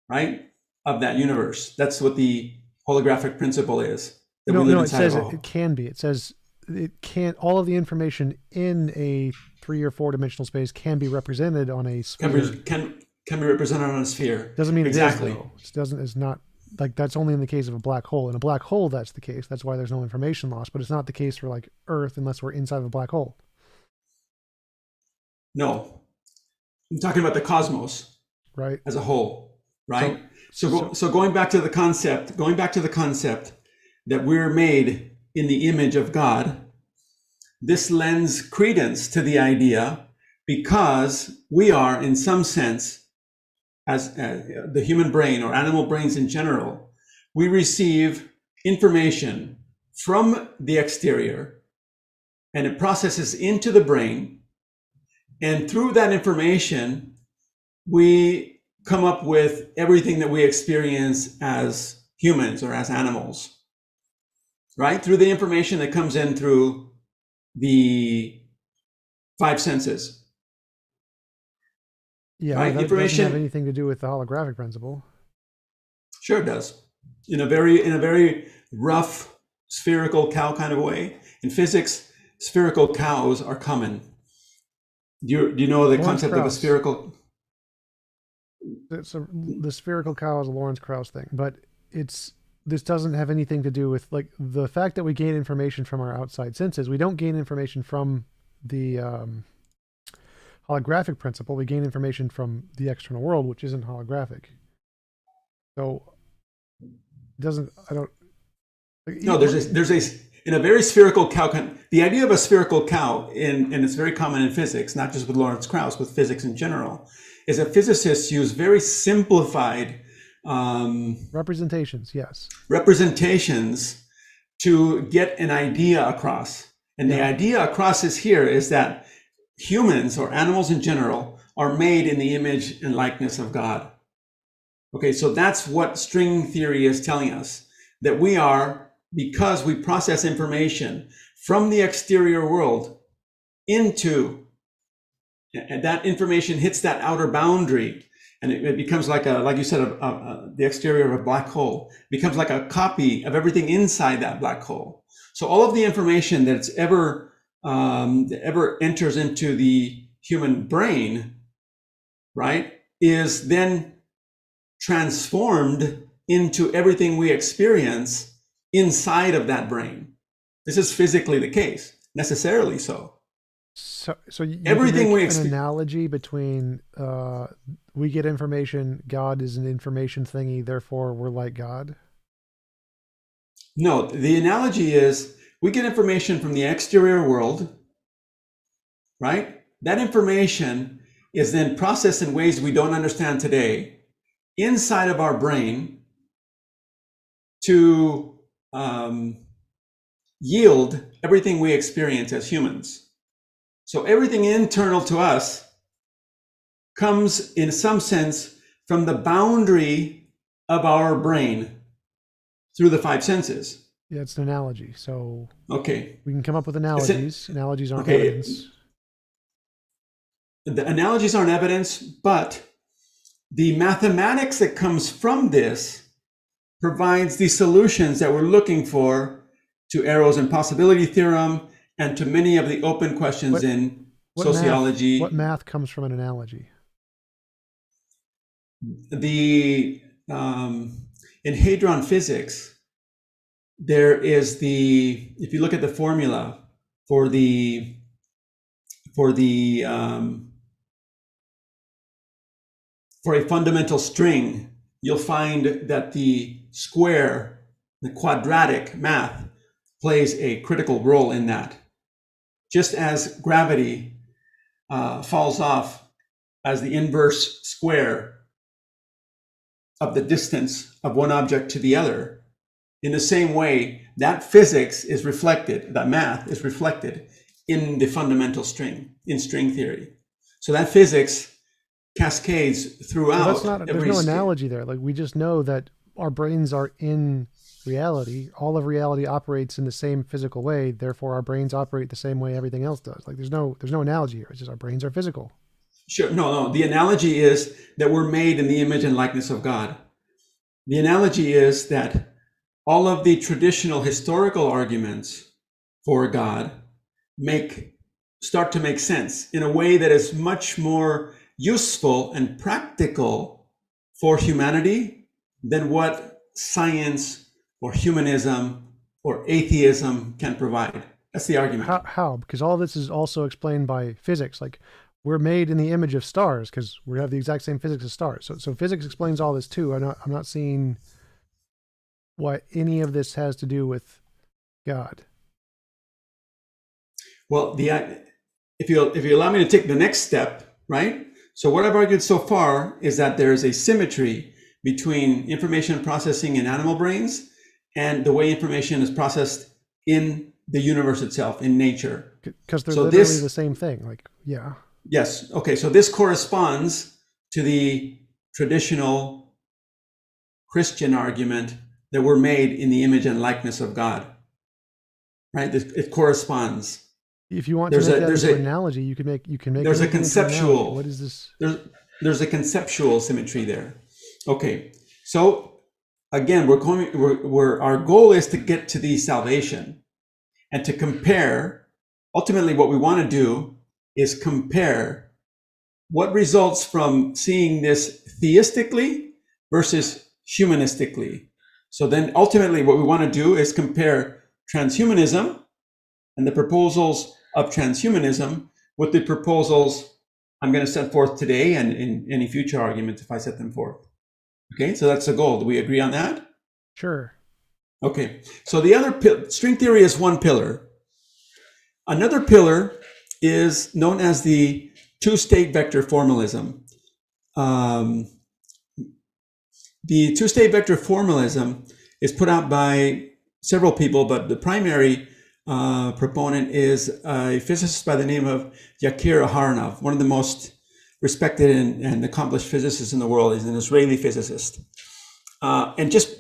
right, of that universe. That's what the holographic principle is. It says it can be. It says it can't. All of the information in a 3 or 4-dimensional space can be represented on a sphere. Can be represented on a sphere. Doesn't mean exactly. It is, though. It's not like that's only in the case of a black hole. In a black hole, that's the case. That's why there's no information loss. But it's not the case for like Earth unless we're inside of a black hole. No, I'm talking about the cosmos, right, as a whole, right? So going back to the concept that we're made in the image of God, this lends credence to the idea because we are, in some sense, as the human brain or animal brains in general, we receive information from the exterior and it processes into the brain. And through that information, we come up with everything that we experience as humans or as animals, right? Through the information that comes in through the 5 senses. Yeah, right? That information doesn't have anything to do with the holographic principle. Sure it does. In a very rough spherical cow kind of way. In physics, spherical cows are common. Do you know the concept of a spherical? The spherical cow is a Lawrence Krauss thing, but this doesn't have anything to do with like the fact that we gain information from our outside senses. We don't gain information from the holographic principle. We gain information from the external world, which isn't holographic. So it doesn't. I don't. Like, no, there's a in a very spherical cow. The idea of a spherical cow, and it's very common in physics, not just with Lawrence Krauss, with physics in general, is that physicists use very simplified representations. Yes, representations to get an idea across. And the idea across is that humans or animals in general are made in the image and likeness of God. Okay, so that's what string theory is telling us, that we are, because we process information from the exterior world into, and that information hits that outer boundary, and it becomes like you said, the exterior of a black hole, it becomes like a copy of everything inside that black hole. So all of the information that ever enters into the human brain, right, is then transformed into everything we experience inside of that brain. This is physically the case, necessarily so. So you can Everything make we an analogy between we get information, God is an information thingy, therefore we're like God. No, the analogy is we get information from the exterior world, right? That information is then processed in ways we don't understand today inside of our brain to yield everything we experience as humans. So everything internal to us comes in some sense from the boundary of our brain through the five senses. Yeah, it's an analogy. So Okay. we can come up with analogies. Analogies aren't Okay. evidence. The analogies aren't evidence, but the mathematics that comes from this provides the solutions that we're looking for to Arrow's impossibility theorem and to many of the open questions in sociology. What math comes from an analogy? The in hadron physics, there is if you look at the formula for for a fundamental string, you'll find that the square, the quadratic math, plays a critical role in that. Just as gravity falls off as the inverse square of the distance of one object to the other, in the same way, that physics is reflected, that math is reflected in the fundamental string, in string theory. So that physics cascades throughout. Well, there's no analogy there. Like, we just know that our brains are in reality. All of reality operates in the same physical way. Therefore, our brains operate the same way everything else does. Like, there's no analogy here. It's just our brains are physical. Sure. No. The analogy is that we're made in the image and likeness of God. The analogy is that all of the traditional historical arguments for God start to make sense in a way that is much more useful and practical for humanity than what science or humanism or atheism can provide. That's the argument. How? Because all this is also explained by physics. Like, we're made in the image of stars because we have the exact same physics as stars. So physics explains all this too. I'm not seeing what any of this has to do with God. Well, if you allow me to take the next step, right? So what I've argued so far is that there is a symmetry between information processing in animal brains and the way information is processed in the universe itself, in nature. Because they're literally the same thing. Like, yeah. Yes. Okay. So this corresponds to the traditional Christian argument that we're made in the image and likeness of God. Right? It corresponds. If you want to make that into an analogy, you can make. There's a conceptual. What is this? There's a conceptual symmetry there. Okay. So again, our goal is to get to the salvation and to compare. Ultimately, what we want to do is compare what results from seeing this theistically versus humanistically. So then ultimately what we want to do is compare transhumanism and the proposals of transhumanism with the proposals I'm going to set forth today and in any future arguments if I set them forth. Okay, so that's the goal. Do we agree on that? Sure. Okay, so the other string theory is one pillar. Another pillar is known as the two-state vector formalism. The two-state vector formalism is put out by several people, but the primary proponent is a physicist by the name of Yakir Aharonov, one of the most respected and accomplished physicists in the world. He's an Israeli physicist. And just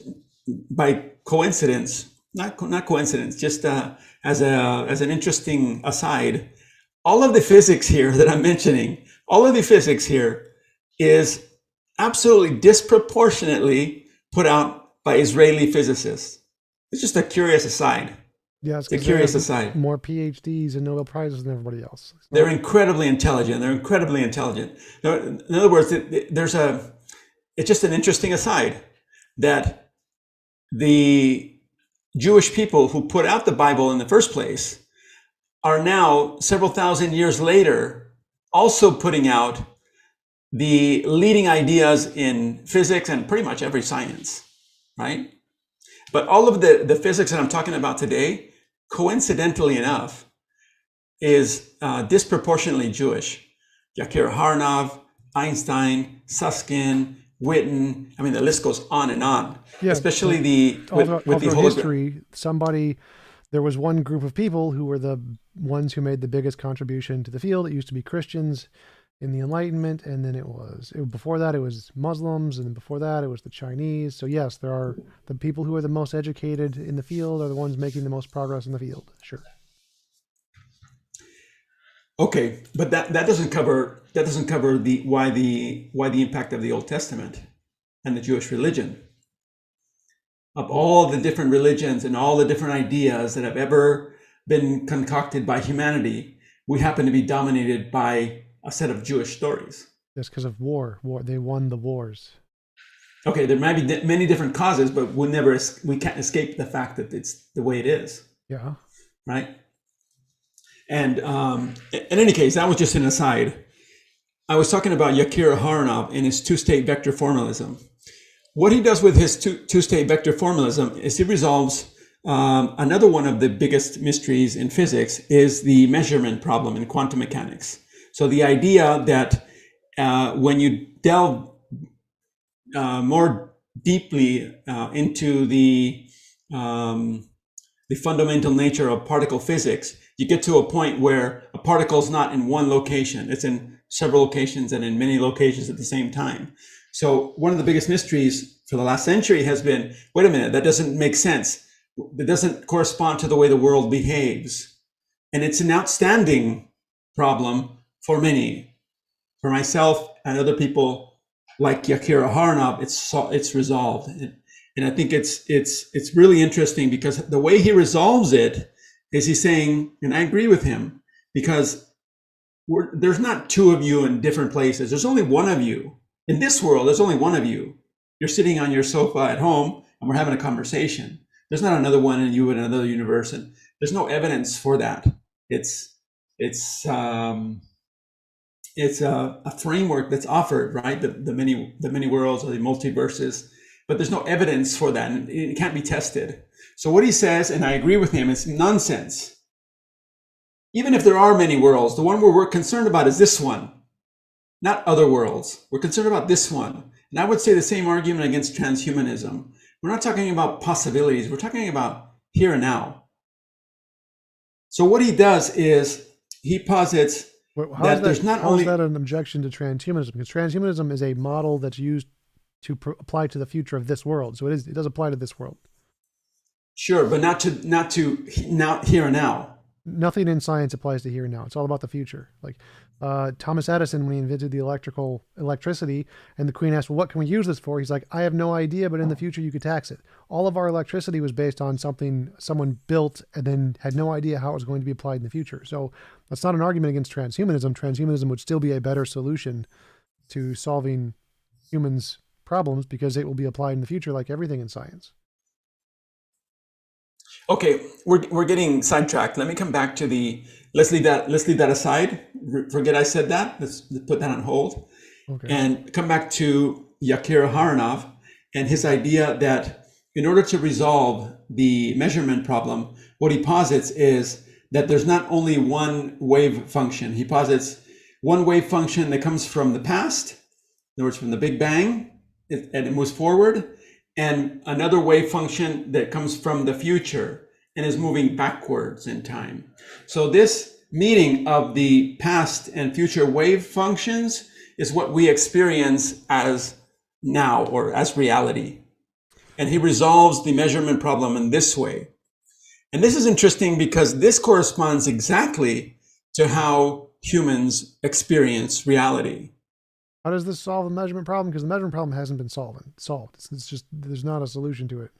by coincidence, not coincidence, just as an interesting aside, all of the physics here that I'm mentioning, all of the physics here is absolutely disproportionately put out by Israeli physicists. It's just a curious aside. Yeah, it's a curious aside. More PhDs and Nobel Prizes than everybody else. They're incredibly intelligent. In other words, it's just an interesting aside that the Jewish people who put out the Bible in the first place are now, several thousand years later, also putting out the leading ideas in physics and pretty much every science, right? But all of the physics that I'm talking about today, coincidentally enough, is disproportionately Jewish. Yakir Harnov, Einstein, Susskind, Witten. I mean, the list goes on and on. Yeah, Especially with the throughout whole history, there was one group of people who were the ones who made the biggest contribution to the field. It used to be Christians in the Enlightenment, and then before that it was Muslims, and then before that it was the Chinese. So yes, there are the people who are the most educated in the field are the ones making the most progress in the field. Sure. Okay, but that doesn't cover why the impact of the Old Testament and the Jewish religion. Of all the different religions and all the different ideas that have ever been concocted by humanity, we happen to be dominated by a set of Jewish stories. Just because of war. They won the wars. Okay, there might be many different causes, but we can't escape the fact that it's the way it is. Yeah. Right. And in any case, that was just an aside. I was talking about Yakir Haranov and his two-state vector formalism. What he does with his two-state vector formalism is he resolves another one of the biggest mysteries in physics is the measurement problem in quantum mechanics. So the idea that when you delve more deeply into the fundamental nature of particle physics, you get to a point where a particle is not in one location. It's in several locations and in many locations at the same time. So one of the biggest mysteries for the last century has been, wait a minute, that doesn't make sense. That doesn't correspond to the way the world behaves. And it's an outstanding problem for many. For myself and other people like Yakir Aharonov, it's resolved. And I think it's really interesting because the way he resolves it is he's saying, and I agree with him, because there's not two of you in different places. There's only one of you. In this world, there's only one of you. You're sitting on your sofa at home and we're having a conversation. There's not another one in you in another universe. And there's no evidence for that. It's a framework that's offered, right? The many worlds or the multiverses, but there's no evidence for that, and it can't be tested. So what he says, and I agree with him, it's nonsense. Even if there are many worlds, the one we're concerned about is this one, not other worlds. We're concerned about this one. And I would say the same argument against transhumanism. We're not talking about possibilities. We're talking about here and now. So what he does is he posits that there's not only... How is that an objection to transhumanism? Because transhumanism is a model that's used to apply to the future of this world. So it does apply to this world. Sure, but not to here and now. Nothing in science applies to here and now. It's all about the future. Like Thomas Edison, when he invented the electricity, and the Queen asked, well, what can we use this for? He's like, I have no idea, but in the future you could tax it. All of our electricity was based on something someone built and then had no idea how it was going to be applied in the future. So that's not an argument against transhumanism. Transhumanism would still be a better solution to solving humans' problems because it will be applied in the future like everything in science. Okay, we're getting sidetracked. Let me come back to let's leave that aside. Forget I said that. Let's put that on hold. Okay. And come back to Yakir Haranov and his idea that in order to resolve the measurement problem, what he posits is that there's not only one wave function. He posits one wave function that comes from the past, in other words, from the Big Bang, and it moves forward, and another wave function that comes from the future and is moving backwards in time. So this meeting of the past and future wave functions is what we experience as now or as reality. And he resolves the measurement problem in this way. And this is interesting because this corresponds exactly to how humans experience reality. How does this solve the measurement problem? Because the measurement problem hasn't been solved. It's just, there's not a solution to it.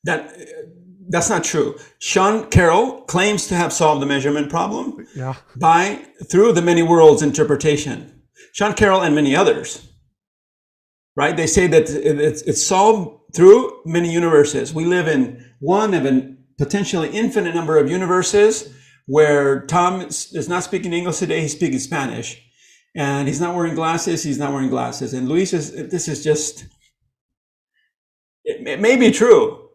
That's not true. Sean Carroll claims to have solved the measurement problem through the many worlds interpretation. Sean Carroll and many others, right? They say that it's solved through many universes. We live in one of a potentially infinite number of universes where Tom is not speaking English today, he's speaking Spanish. And he's not wearing glasses, he's not wearing glasses. And Luis is, this is just, it may be true,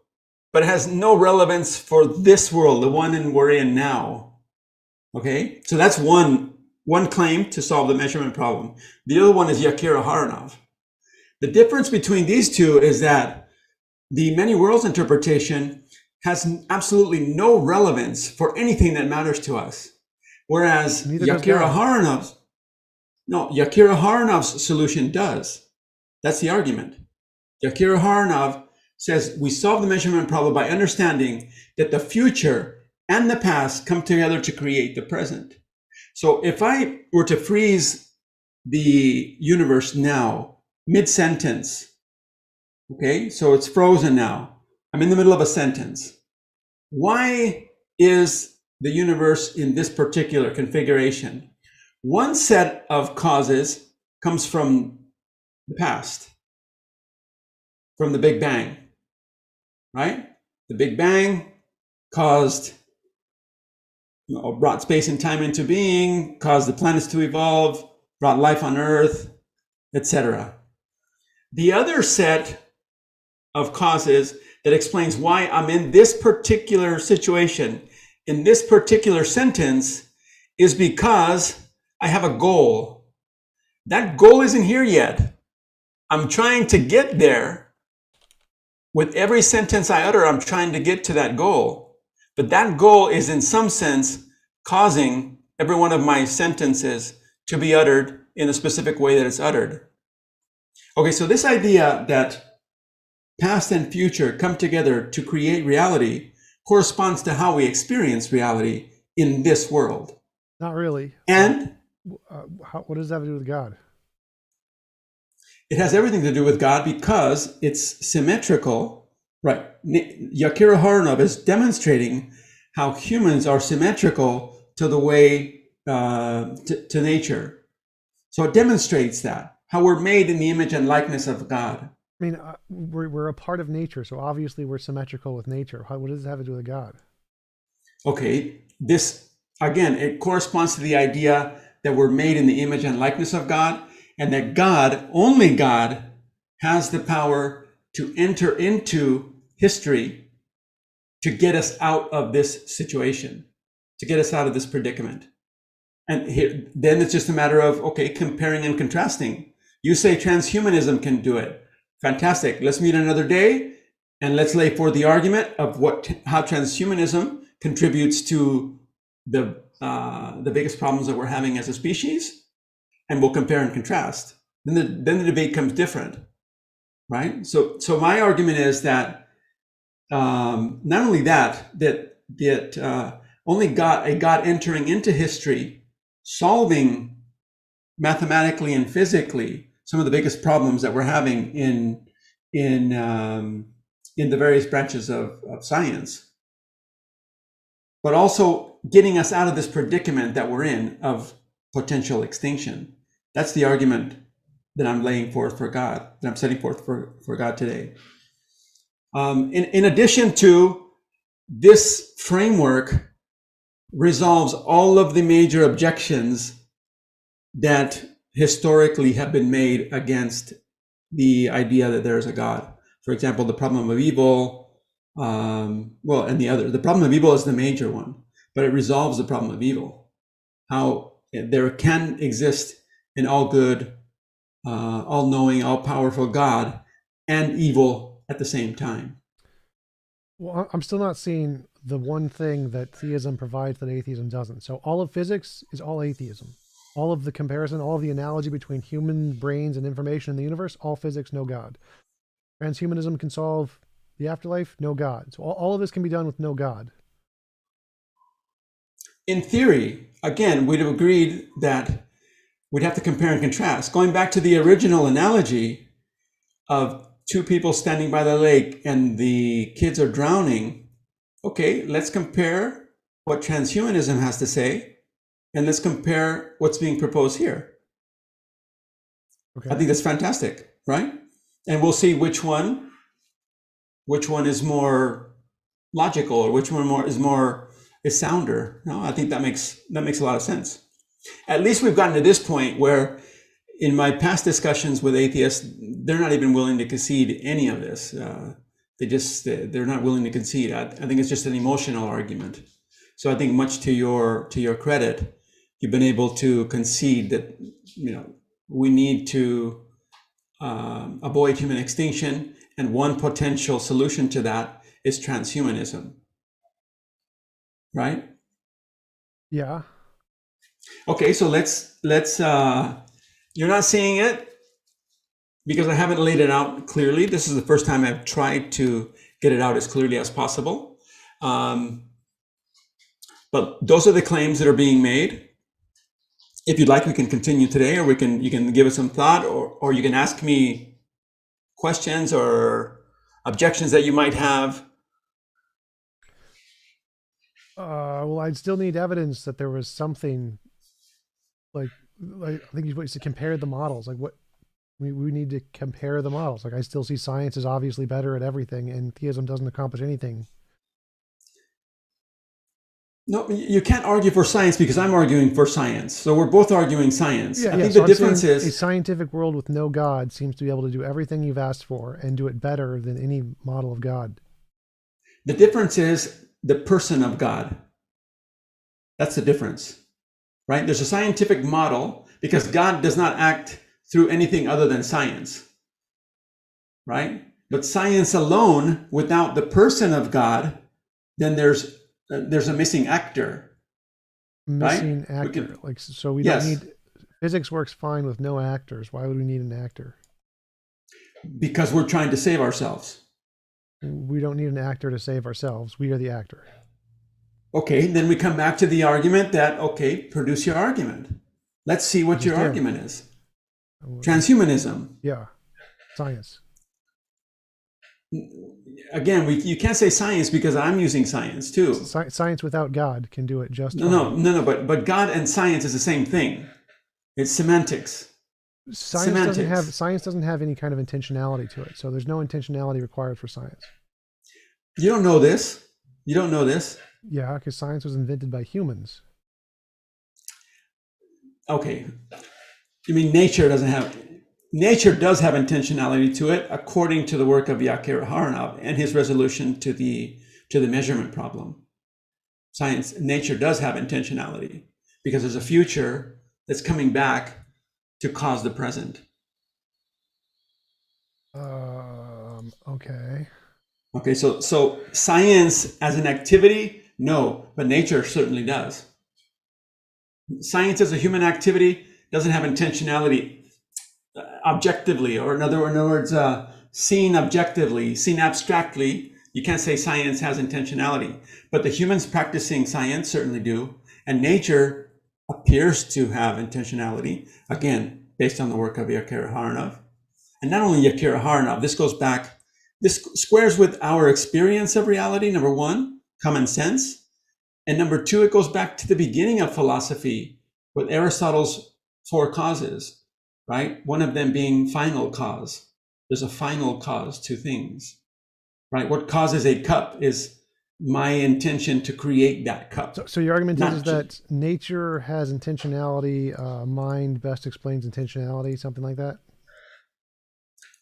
but it has no relevance for this world, the one we're in now. Okay, so that's one claim to solve the measurement problem. The other one is Yakira Haranov. The difference between these two is that the many worlds interpretation has absolutely no relevance for anything that matters to us. Whereas Yakira Haranov's solution does. That's the argument. Yakira Haranov says we solve the measurement problem by understanding that the future and the past come together to create the present. So if I were to freeze the universe now, mid-sentence, okay, so it's frozen now. I'm in the middle of a sentence. Why is the universe in this particular configuration? One set of causes comes from the past, from the Big Bang, right? The Big Bang caused, brought space and time into being, caused the planets to evolve, brought life on Earth, etc. The other set of causes that explains why I'm in this particular situation, in this particular sentence, is because I have a goal. That goal isn't here yet. I'm trying to get there. With every sentence I utter, I'm trying to get to that goal. But that goal is in some sense causing every one of my sentences to be uttered in a specific way that it's uttered. Okay, so this idea that past and future come together to create reality corresponds to how we experience reality in this world. Not really. And what does that have to do with God? It has everything to do with God because it's symmetrical, right? Yakira Haranov is demonstrating how humans are symmetrical to the way, to nature. So it demonstrates that, how we're made in the image and likeness of God. I mean, we're a part of nature, so obviously we're symmetrical with nature. What does it have to do with God? Okay, this, again, it corresponds to the idea that we're made in the image and likeness of God, and that God, only God, has the power to enter into history to get us out of this situation, to get us out of this predicament. And then it's just a matter of, okay, comparing and contrasting. You say transhumanism can do it. Fantastic. Let's meet another day and let's lay forth the argument of how transhumanism contributes to the biggest problems that we're having as a species, and we'll compare and contrast. Then the debate comes different, right? So my argument is that not only that only a God entering into history, solving mathematically and physically some of the biggest problems that we're having in the various branches of science, but also getting us out of this predicament that we're in of potential extinction. That's the argument that I'm laying forth for God, that I'm setting forth for God today. In addition to this framework resolves all of the major objections that historically have been made against the idea that there is a God. For example, the problem of evil, the problem of evil is the major one, but it resolves the problem of evil. How there can exist an all-good, all-knowing, all-powerful God and evil at the same time. Well, I'm still not seeing the one thing that theism provides that atheism doesn't. So all of physics is all atheism. All of the comparison, all of the analogy between human brains and information in the universe, all physics, no God. Transhumanism can solve the afterlife, no God. So all of this can be done with no God. In theory, again, we'd have agreed that we'd have to compare and contrast. Going back to the original analogy of two people standing by the lake and the kids are drowning, okay, let's compare what transhumanism has to say, and let's compare what's being proposed here. Okay. I think that's fantastic, right? And we'll see which one is more logical, or which one is sounder. No, I think that makes a lot of sense. At least we've gotten to this point where, in my past discussions with atheists, they're not even willing to concede any of this. They're not willing to concede. I think it's just an emotional argument. So I think, much to your credit, you've been able to concede that we need to avoid human extinction, and one potential solution to that is transhumanism. Right? Yeah. Okay, so let's you're not seeing it because I haven't laid it out clearly. This is the first time I've tried to get it out as clearly as possible. But those are the claims that are being made. If you'd like, we can continue today, or you can give it some thought, or you can ask me questions or objections that you might have. Well, I'd still need evidence that there was something like I think you said compare the models. Like what we need to compare the models. Like I still see science is obviously better at everything, and theism doesn't accomplish anything. No, you can't argue for science because I'm arguing for science. So we're both arguing science. I think so the difference is a scientific world with no God seems to be able to do everything you've asked for and do it better than any model of God. the difference is the person of God. That's the difference, right? There's a scientific model because God does not act through anything other than science, right? But science alone, without the person of God, then there's a missing actor. Missing right? actor. So we yes. don't need. Physics works fine with no actors. Why would we need an actor? Because we're trying to save ourselves. We don't need an actor to save ourselves. We are the actor. Okay, then we come back to the argument that, okay, produce your argument. Let's see what your argument is. Transhumanism. Yeah, science. Again, you can't say science because I'm using science too. Science without God can do it just fine. No, but God and science is the same thing. It's semantics. Science doesn't have any kind of intentionality to it. So there's no intentionality required for science. You don't know this. You don't know this. Yeah, because science was invented by humans. Okay. You mean nature does have intentionality to it, according to the work of Yakir Haranov and his resolution to the measurement problem. Nature does have intentionality because there's a future that's coming back to cause the present. Okay. Okay, so science as an activity, no, but nature certainly does. Science as a human activity doesn't have intentionality objectively, or in other words, seen objectively, seen abstractly. You can't say science has intentionality, but the humans practicing science certainly do, and nature appears to have intentionality, again, based on the work of Yakir Haranov. And not only Yakir Haranov, this squares with our experience of reality, number one, common sense. And number two, it goes back to the beginning of philosophy with Aristotle's four causes, right? One of them being final cause. There's a final cause to things, right? What causes a cup is my intention to create that cup. So your argument is that nature has intentionality, mind best explains intentionality, something like that?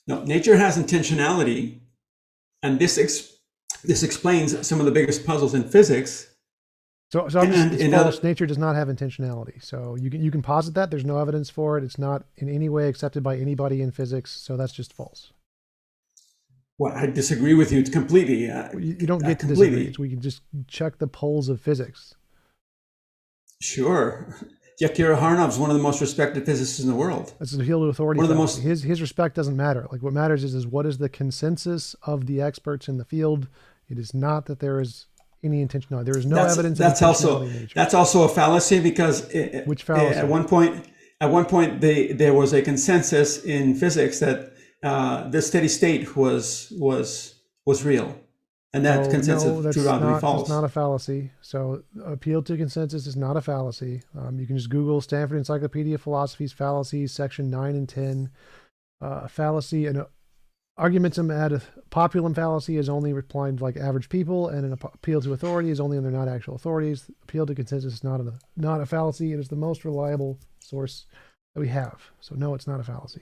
No, nature has intentionality, and this explains some of the biggest puzzles in physics. So it's false. Nature does not have intentionality. So you can posit that. There's no evidence for it. It's not in any way accepted by anybody in physics. So that's just false. Well, I disagree with you completely. You don't get to disagree. We can just check the poles of physics. Sure. Yakir Haranov is one of the most respected physicists in the world. That's a heel to authority. One of the most... His respect doesn't matter. Like what matters is what is the consensus of the experts in the field. It is not that there is any intentionality. There is no evidence. That's also a fallacy because which fallacy? At one point there was a consensus in physics that the steady state was real, and that consensus turned out to be false. That's not a fallacy. So appeal to consensus is not a fallacy. You can just Google Stanford Encyclopedia of Philosophy's fallacies, section 9 and 10. Fallacy, and Argumentum ad populum fallacy is only applying to like average people, and an appeal to authority is only when they're not actual authorities. Appeal to consensus is not a fallacy. It is the most reliable source that we have. So no, it's not a fallacy.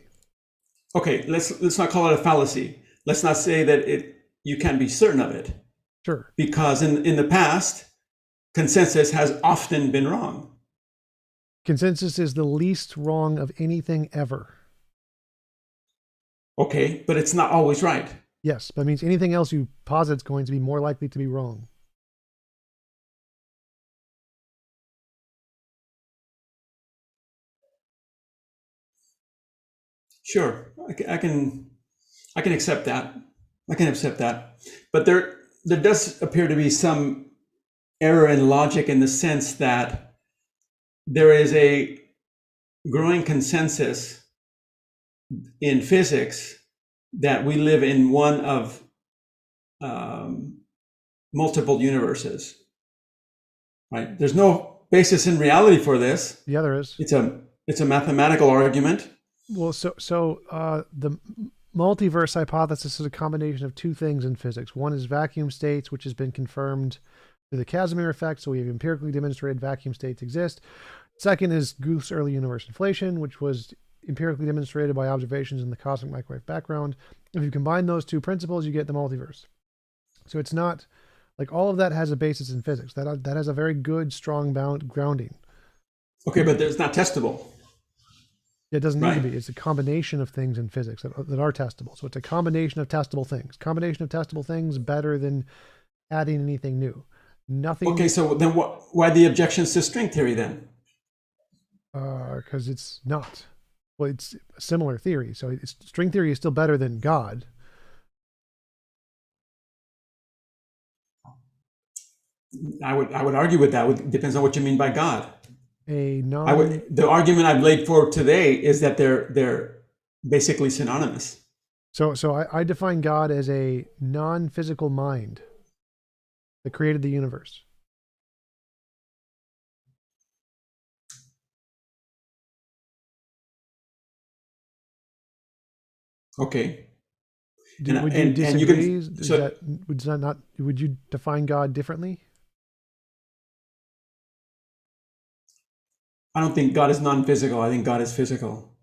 Okay, let's not call it a fallacy. Let's not say that you can't be certain of it. Sure. Because in the past, consensus has often been wrong. Consensus is the least wrong of anything ever. Okay, but it's not always right. Yes, but it means anything else you posit is going to be more likely to be wrong. Sure, I can accept that. I can accept that. But there does appear to be some error in logic in the sense that there is a growing consensus in physics that we live in one of multiple universes. Right? There's no basis in reality for this. Yeah, there is. It's a mathematical argument. Well, the multiverse hypothesis is a combination of two things in physics. One is vacuum states, which has been confirmed through the Casimir effect, so we have empirically demonstrated vacuum states exist. Second is Guth's early universe inflation, which was empirically demonstrated by observations in the cosmic microwave background. If you combine those two principles, you get the multiverse. So it's not like all of that has a basis in physics. That has a very good, strong grounding. Okay, but it's not testable. It doesn't need to be. It's a combination of things in physics that are testable. So it's a combination of testable things. Combination of testable things better than adding anything new. Nothing. Okay, so then why the objections to string theory then? Because it's not. Well, it's a similar theory. So string theory is still better than God. I would argue with that. It depends on what you mean by God. The argument I've laid forward today is that they're basically synonymous. So I define God as a non-physical mind that created the universe. Okay. Would you disagree? Would you define God differently? I don't think God is non-physical. I think God is physical.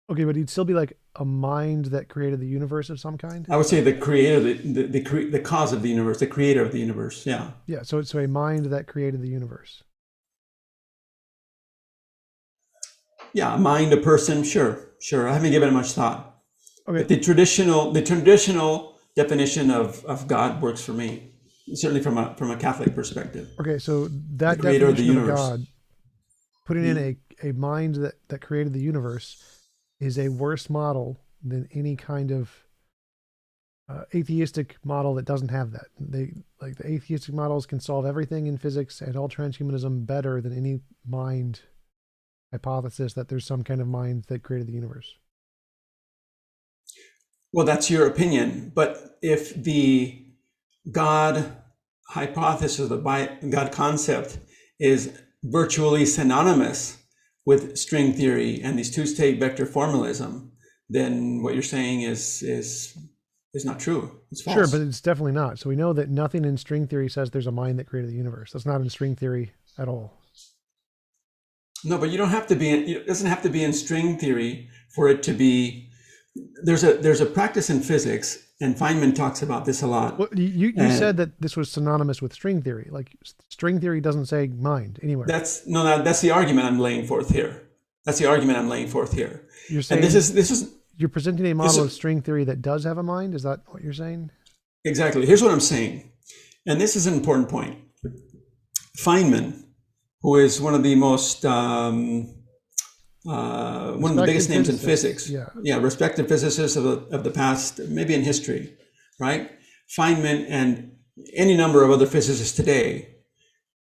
Okay, but he'd still be like a mind that created the universe of some kind? I would say the creator, the cause of the universe, the creator of the universe. Yeah. Yeah, so it's a mind that created the universe. Yeah, a mind, a person, sure. I haven't given it much thought. Okay. But the traditional definition of God works for me, certainly from a Catholic perspective. Okay, so that creator definition of the of universe. God, putting in a mind that created the universe, is a worse model than any kind of atheistic model that doesn't have that. The atheistic models can solve everything in physics and all transhumanism better than any mind hypothesis that there's some kind of mind that created the universe. Well, that's your opinion, but if the God hypothesis, the God concept, is virtually synonymous with string theory and these two-state vector formalism, then what you're saying is not true. It's false. Sure, but it's definitely not. So we know that nothing in string theory says there's a mind that created the universe. That's not in string theory at all. No, but you don't have to be. It doesn't have to be in string theory for it to be. There's a practice in physics, and Feynman talks about this a lot. Well, you said that this was synonymous with string theory. Like string theory doesn't say mind anywhere. That's the argument I'm laying forth here. You're saying and this is you're presenting a model of string theory that does have a mind. Is that what you're saying? Exactly. Here's what I'm saying, and this is an important point. Feynman, who is one of the most one of the biggest names in physics, respected physicists of the past, maybe in history, right? Feynman and any number of other physicists today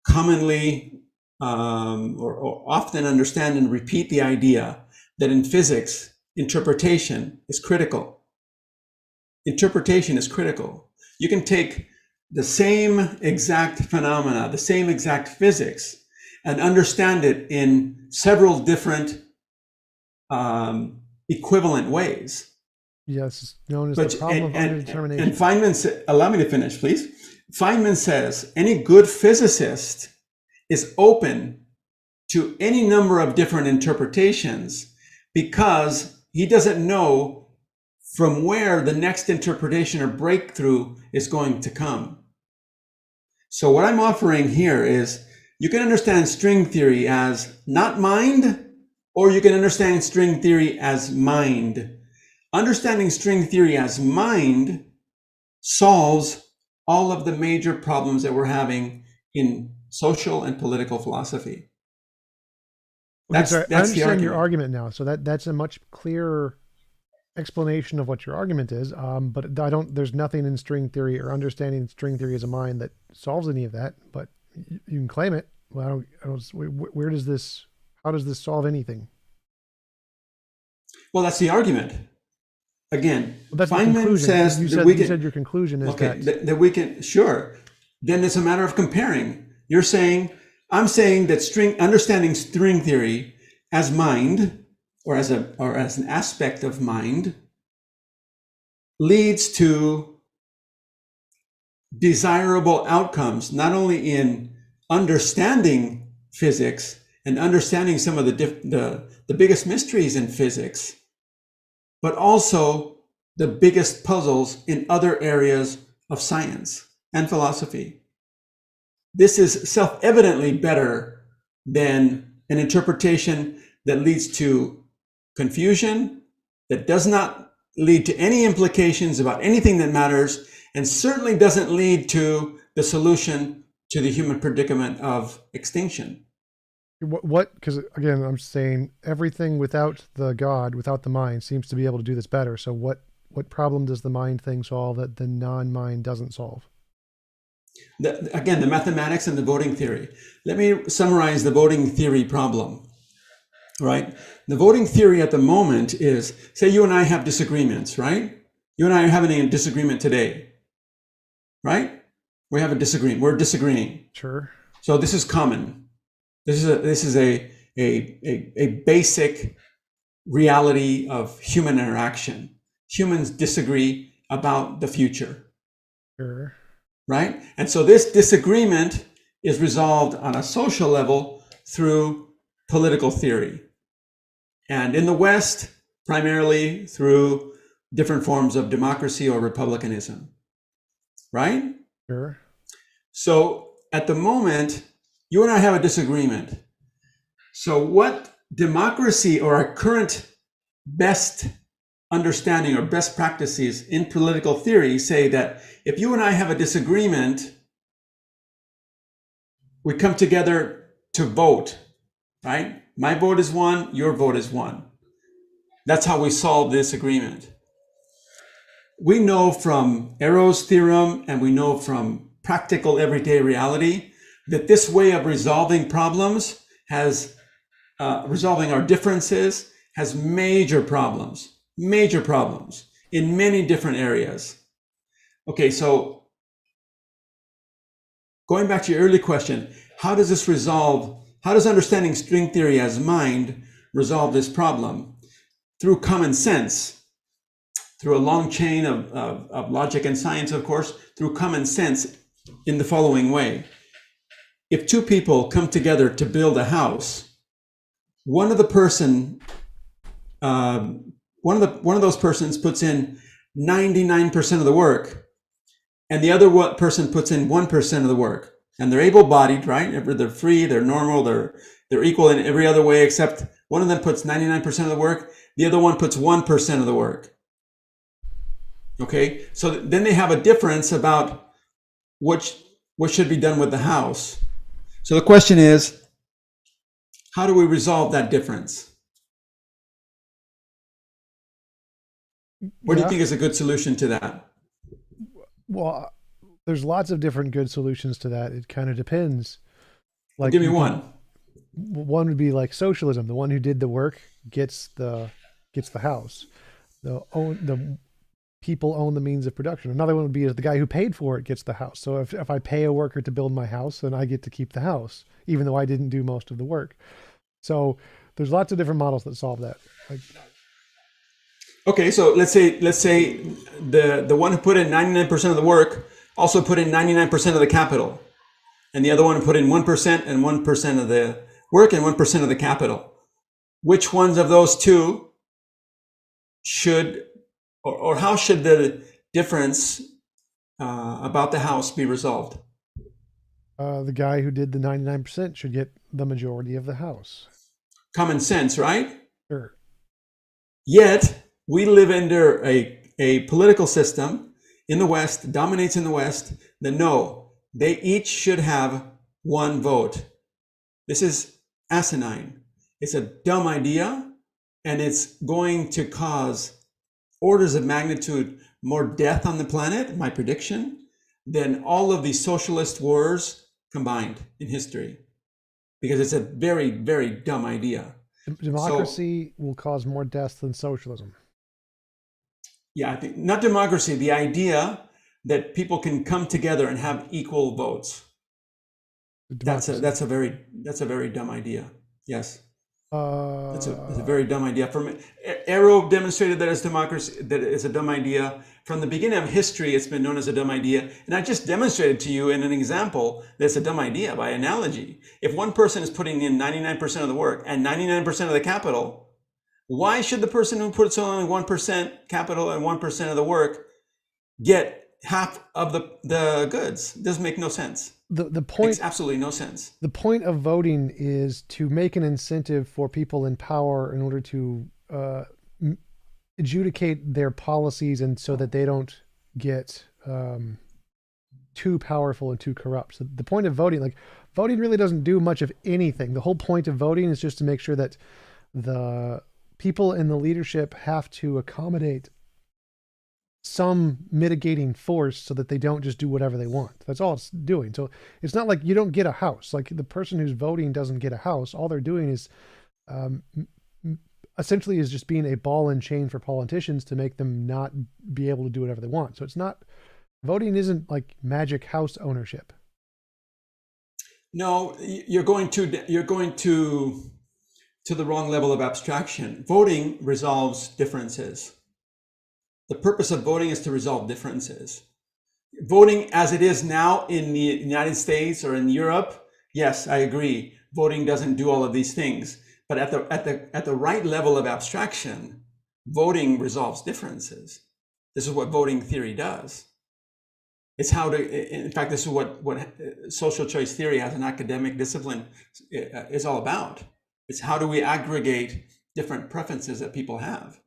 commonly or often understand and repeat the idea that in physics, interpretation is critical. Interpretation is critical. You can take the same exact phenomena, the same exact physics, and understand it in several different equivalent ways. Yes, it's known as the But problem of and underdetermination. Feynman allow me to finish, please. Feynman says any good physicist is open to any number of different interpretations because he doesn't know from where the next interpretation or breakthrough is going to come. So what I'm offering here is you can understand string theory as not mind, or you can understand string theory as mind. Understanding string theory as mind solves all of the major problems that we're having in social and political philosophy. Okay, so I That's the understand your argument. argument now. So that's a much clearer explanation of what your argument is. But I don't. There's nothing in string theory or understanding string theory as a mind that solves any of that. But you can claim it. Well, where does this? How does this solve anything? Well, that's the argument. Again, Well, that's the Feynman conclusion. says You that said we you can, said your conclusion is okay, that that we can, sure. Then it's a matter of comparing. You're saying, I'm saying that understanding string theory as mind, or as an aspect of mind, leads to desirable outcomes, not only in understanding physics and understanding some of the biggest mysteries in physics, but also the biggest puzzles in other areas of science and philosophy. This is self-evidently better than an interpretation that leads to confusion, that does not lead to any implications about anything that matters, and certainly doesn't lead to the solution to the human predicament of extinction. what? Because again, I'm saying everything without the God, without the mind, seems to be able to do this better. So what problem does the mind thing solve that the non-mind doesn't solve? Again, the mathematics and the voting theory. Let me summarize the voting theory problem, right? The voting theory at the moment is, say you and I have disagreements, right? You and I are having a disagreement today, right? We're disagreeing. Sure. So this is common. This is a basic reality of human interaction. Humans disagree about the future. Sure. Right? And so this disagreement is resolved on a social level through political theory. And in the West, primarily through different forms of democracy or republicanism. Right? Sure. So at the moment, you and I have a disagreement. So what democracy or our current best understanding or best practices in political theory say that if you and I have a disagreement, we come together to vote, right? My vote is one, your vote is one. That's how we solve this agreement. We know from Arrow's theorem and we know from practical everyday reality that this way of resolving problems resolving our differences has major problems in many different areas. Okay, so going back to your early question, how does understanding string theory as mind resolve this problem? Through common sense, through a long chain of logic and science, of course, through common sense in the following way. If two people come together to build a house, one of those persons puts in 99% of the work, and the other person puts in 1% of the work. And they're able-bodied, right? They're free, they're normal, they're equal in every other way, except one of them puts 99% of the work, the other one puts 1% of the work. Okay, so then they have a difference about what should be done with the house. So the question is, how do we resolve that difference? What do you think is a good solution to that? Well, there's lots of different good solutions to that. It kind of depends. Like, give me one. One would be like socialism. The one who did the work gets the house. The people own the means of production. Another one would be the guy who paid for it gets the house. So if I pay a worker to build my house, then I get to keep the house, even though I didn't do most of the work. So there's lots of different models that solve that. Okay, so let's say the one who put in 99% of the work also put in 99% of the capital, and the other one put in 1% and 1% of the work and 1% of the capital. Which ones of those two should, or how should the difference about the house be resolved? The guy who did the 99% should get the majority of the house. Common sense, right? Sure. Yet we live under a political system in the West, dominates in the West, that no, they each should have one vote. This is asinine. It's a dumb idea, and it's going to cause orders of magnitude more death on the planet, my prediction, than all of the socialist wars combined in history, because it's a very, very dumb idea. So, Democracy will cause more deaths than socialism. yeah, I think not democracy, the idea that people can come together and have equal votes. That's a Democracy. that's a very that's a very dumb idea. Yes. That's a Uh, very dumb idea. From Arrow demonstrated that as democracy, that it's a dumb idea. From the beginning of history, it's been known as a dumb idea. And I just demonstrated to you in an example that it's a dumb idea by analogy. If one person is putting in 99% of the work and 99% of the capital, why should the person who puts only 1% capital and 1% of the work get half of the goods? It doesn't make no sense. the Makes point absolutely no sense. the point of voting is to make an incentive for people in power in order to adjudicate their policies, and so that they don't get too powerful and too corrupt. So the point of voting, like voting, really doesn't do much of anything. The whole point of voting is just to make sure that the people in the leadership have to accommodate some mitigating force so that they don't just do whatever they want. That's all it's doing. So it's not like you don't get a house. Like the person who's voting doesn't get a house. All they're doing is um, essentially is just being a ball and chain for politicians to make them not be able to do whatever they want. So it's not, voting isn't like magic house ownership. No, you're going to the wrong level of abstraction. Voting resolves differences. The purpose of voting is to resolve differences. Voting as it is now in the United States or in Europe, yes, I agree. Voting doesn't do all of these things, but at the right level of abstraction, voting resolves differences. This is what voting theory does. It's how to, in fact, this is what social choice theory as an academic discipline is all about. It's how do we aggregate different preferences that people have.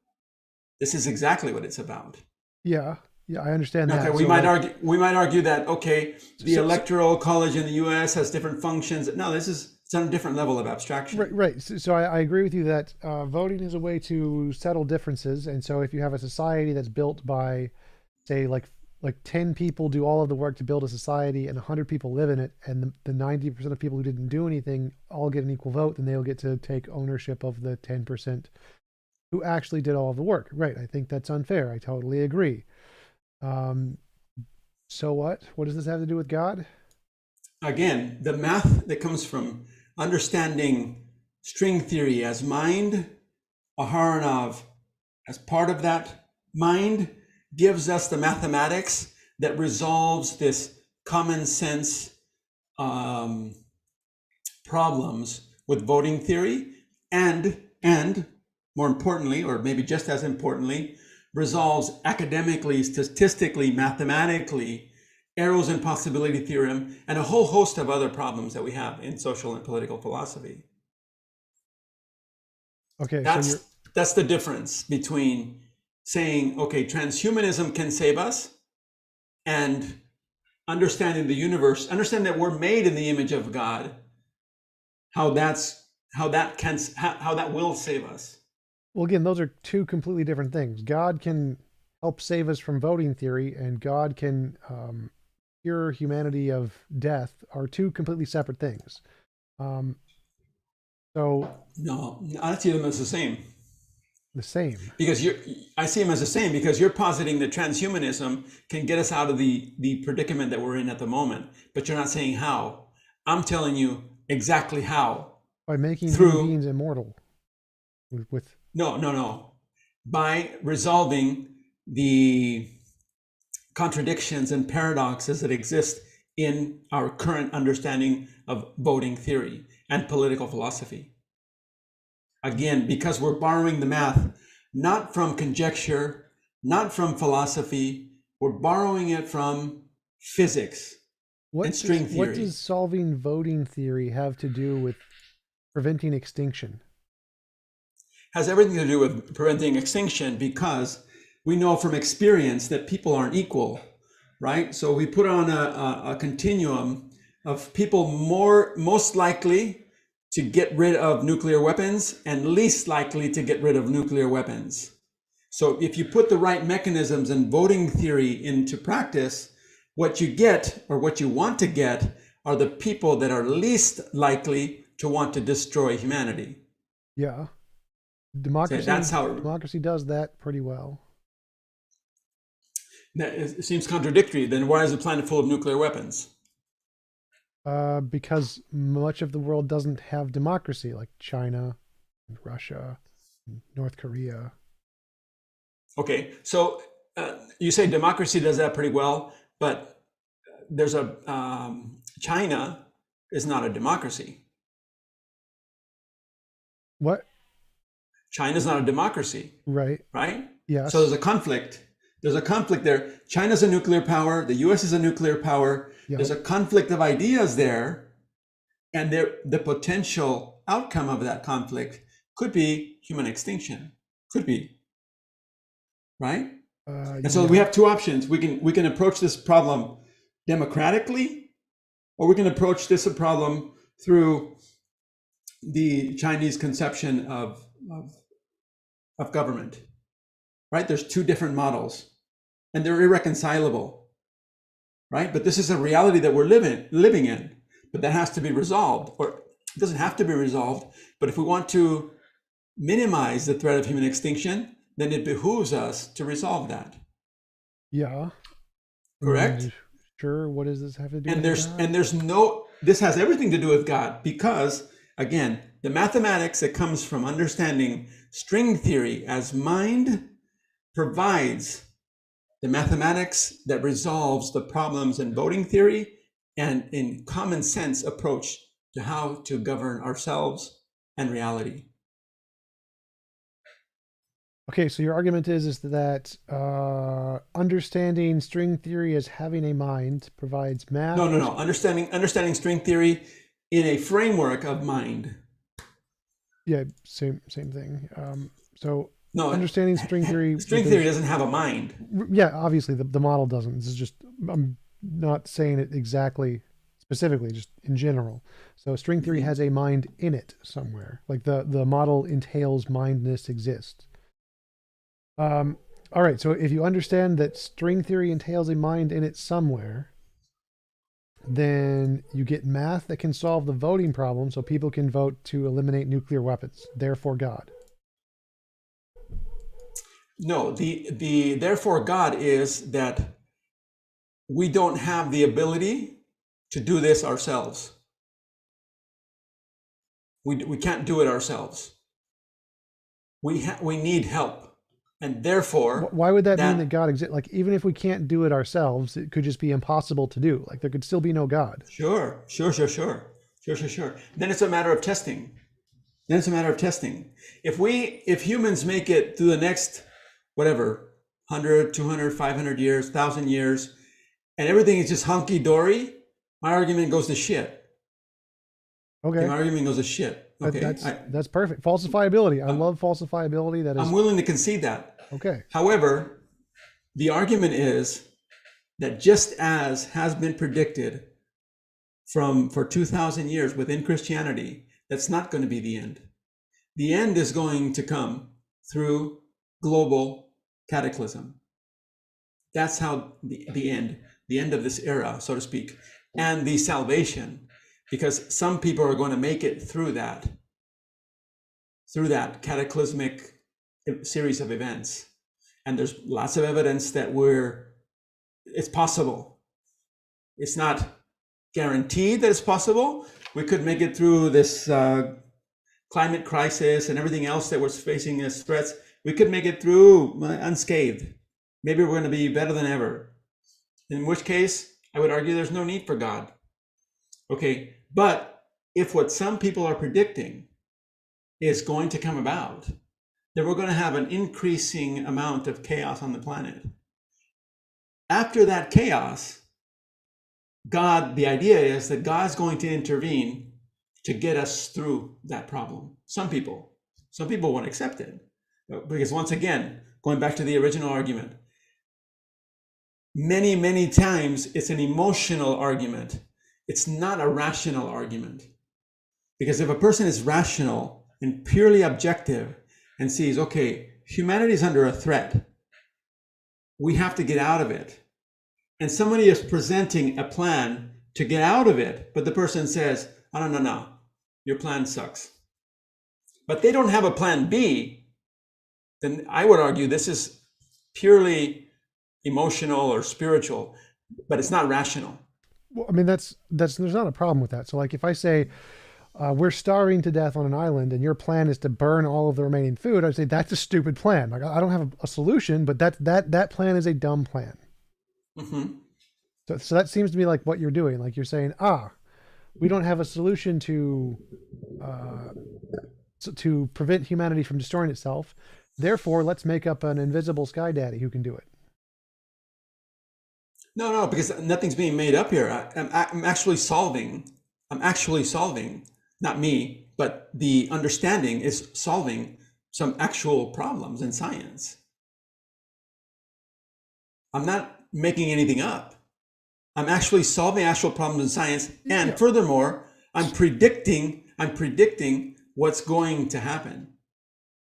This is exactly what it's about. Yeah. Yeah. I understand Okay, that. we So might like, argue that okay, the so, electoral college in the U.S. has different functions. No, it's on a different level of abstraction. right. Right. So I agree with you that voting is a way to settle differences. And so if you have a society that's built by, say, like 10 people do all of the work to build a society and 100 people live in it, and the 90% of people who didn't do anything all get an equal vote, then they'll get to take ownership of the 10% who actually did all of the work. Right. I think that's unfair. I totally agree. Um, so what does this have to do with God? Again, the math that comes from understanding string theory as mind, Aharonov as part of that mind, gives us the mathematics that resolves this common sense problems with voting theory, and more importantly, or maybe just as importantly, resolves academically, statistically, mathematically, Arrow's impossibility theorem, and a whole host of other problems that we have in social and political philosophy. Okay. So you're, That's the difference between saying, okay, transhumanism can save us, and understanding the universe, understand that we're made in the image of God, how that will save us. well, again, those are two completely different things. God can help save us from voting theory, and God can cure humanity of death, are two completely separate things. Um, so No, I see them as the same. the same. Because I see them as the same because you're positing that transhumanism can get us out of the predicament that we're in at the moment, but you're not saying how. I'm telling you exactly how. By making human Through beings immortal with no. by resolving the contradictions and paradoxes that exist in our current understanding of voting theory and political philosophy. Again, because we're borrowing the math not from conjecture, not from philosophy, we're borrowing it from physics and string theory. What does solving voting theory have to do with preventing extinction? Has everything to do with preventing extinction, because we know from experience that people aren't equal, right? So we put on a continuum of people most likely to get rid of nuclear weapons and least likely to get rid of nuclear weapons. So if you put the right mechanisms and voting theory into practice, what you get, or what you want to get, are the people that are least likely to want to destroy humanity. Yeah. Democracy does that pretty well. It seems contradictory. Then why is the planet full of nuclear weapons? Because much of the world doesn't have democracy, like China, Russia, North Korea. Okay, so you say democracy does that pretty well, but there's China is not a democracy. What? China's not a democracy. Right. Right? Yes. So there's a conflict. There's a conflict there. China's a nuclear power. The US is a nuclear power. Yep. There's a conflict of ideas there. And the potential outcome of that conflict could be human extinction. Could be. Right? And so we have two options. We can approach this problem democratically, or we can approach this problem through the Chinese conception of government. Right? There's two different models, and they're irreconcilable. Right? But this is a reality that we're living in. But that has to be resolved, or it doesn't have to be resolved. But if we want to minimize the threat of human extinction, then it behooves us to resolve that. Yeah. Correct? Sure. What does this have to do with God? This has everything to do with God, because, again, the mathematics that comes from understanding string theory as mind provides the mathematics that resolves the problems in voting theory and in common sense approach to how to govern ourselves and reality. Okay, so your argument is that understanding string theory as having a mind provides math. No. Understanding string theory in a framework of mind. Yeah, same thing. Understanding string theory. String theory doesn't have a mind. Yeah, obviously the model doesn't. This is just, I'm not saying it exactly specifically, just in general. So string theory has a mind in it somewhere. Like the model entails mindness exists. All right, so if you understand that string theory entails a mind in it somewhere, then you get math that can solve the voting problem so people can vote to eliminate nuclear weapons, therefore God. No, the therefore God is that we don't have the ability to do this ourselves. We can't do it ourselves. We need help. And therefore, why would that mean that God exists? Like, even if we can't do it ourselves, it could just be impossible to do. Like, there could still be no God. Sure. Then it's a matter of testing. If humans make it through the next, 100, 200, 500 years, 1,000 years, and everything is just hunky-dory, my argument goes to shit. Okay. My argument goes to shit. Okay. That's perfect. Falsifiability. I love falsifiability. I'm willing to concede that. Okay. However, the argument is that just as has been predicted for 2,000 years within Christianity, that's not going to be the end. The end is going to come through global cataclysm. That's how the end of this era, so to speak, and the salvation, because some people are going to make it through that cataclysmic series of events. And there's lots of evidence that it's possible. It's not guaranteed that it's possible. We could make it through this climate crisis and everything else that we're facing as threats, We could make it through unscathed. Maybe we're going to be better than ever. In which case, I would argue there's no need for God. Okay, but if what some people are predicting is going to come about, then we're going to have an increasing amount of chaos on the planet. After that chaos, the idea is that God's going to intervene to get us through that problem. Some people won't accept it. Because once again, going back to the original argument, many, many times it's an emotional argument. It's not a rational argument. Because if a person is rational and purely objective and sees, okay, humanity is under a threat, we have to get out of it. And somebody is presenting a plan to get out of it, but the person says, oh, no, your plan sucks. But they don't have a plan B, then I would argue this is purely emotional or spiritual, but it's not rational. Well, I mean, there's not a problem with that. So like if I say, we're starving to death on an island and your plan is to burn all of the remaining food, I'd say that's a stupid plan. Like I don't have a solution, but that plan is a dumb plan. Mm-hmm. So that seems to me like what you're doing. Like you're saying, we don't have a solution to prevent humanity from destroying itself. Therefore, let's make up an invisible sky daddy who can do it. No, because nothing's being made up here. I'm actually solving. Not me, but the understanding is solving some actual problems in science. I'm not making anything up. I'm actually solving actual problems in science, and furthermore, I'm predicting what's going to happen.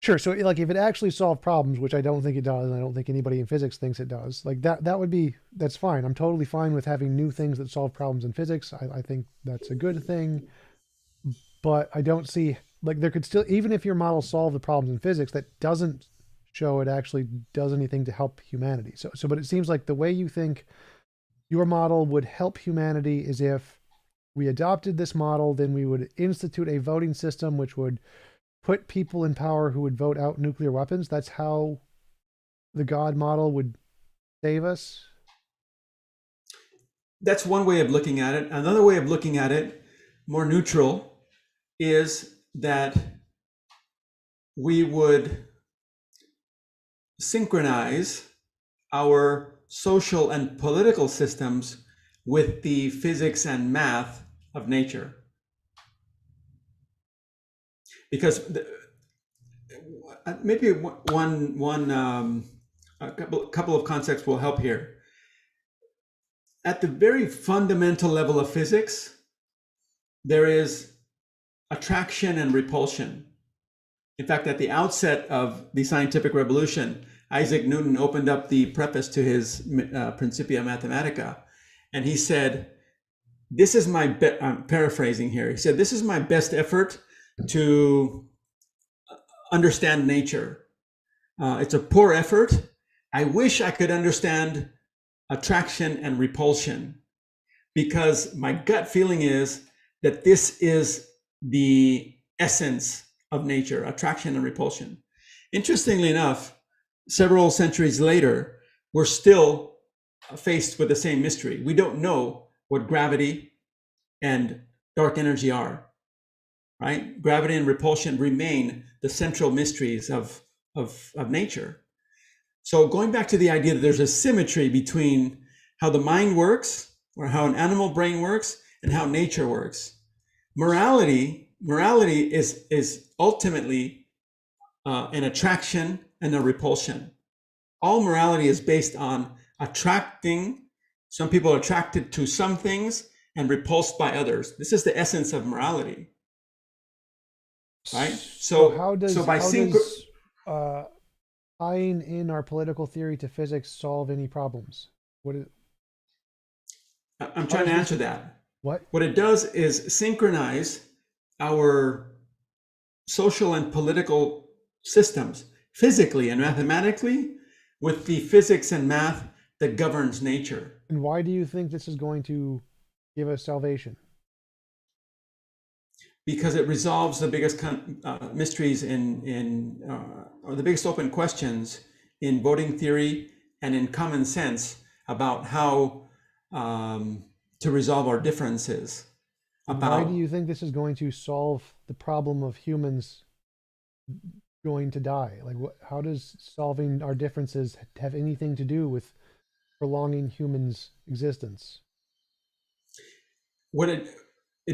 Sure. So like if it actually solved problems, which I don't think it does, and I don't think anybody in physics thinks it does, like that's fine. I'm totally fine with having new things that solve problems in physics. I think that's a good thing, but I don't see, like there could still, even if your model solved the problems in physics, that doesn't show it actually does anything to help humanity. But it seems like the way you think your model would help humanity is if we adopted this model, then we would institute a voting system which would put people in power who would vote out nuclear weapons. That's how the God model would save us. That's one way of looking at it. Another way of looking at it, more neutral, is that we would synchronize our social and political systems with the physics and math of nature. Because maybe a couple of concepts will help here. At the very fundamental level of physics, there is attraction and repulsion. In fact, at the outset of the scientific revolution, Isaac Newton opened up the preface to his Principia Mathematica, and he said, this is my, I'm paraphrasing here, he said, this is my best effort to understand nature. It's a poor effort. I wish I could understand attraction and repulsion, because my gut feeling is that this is the essence of nature, attraction and repulsion. Interestingly enough, several centuries later, we're still faced with the same mystery. We don't know what gravity and dark energy are, right? Gravity and repulsion remain the central mysteries of nature. So going back to the idea that there's a symmetry between how the mind works, or how an animal brain works, and how nature works. Morality is ultimately an attraction and a repulsion. All morality is based on attracting. Some people are attracted to some things and repulsed by others. This is the essence of morality, right? So how does tying in our political theory to physics solve any problems? I'm trying to answer that. What it does is synchronize our social and political systems physically and mathematically with the physics and math that governs nature. And why do you think this is going to give us salvation? Because it resolves the biggest mysteries or the biggest open questions in voting theory and in common sense about how to resolve our differences. Why do About you think this is going to solve the problem of humans going to die? Like, how does solving our differences have anything to do with prolonging humans' existence? what it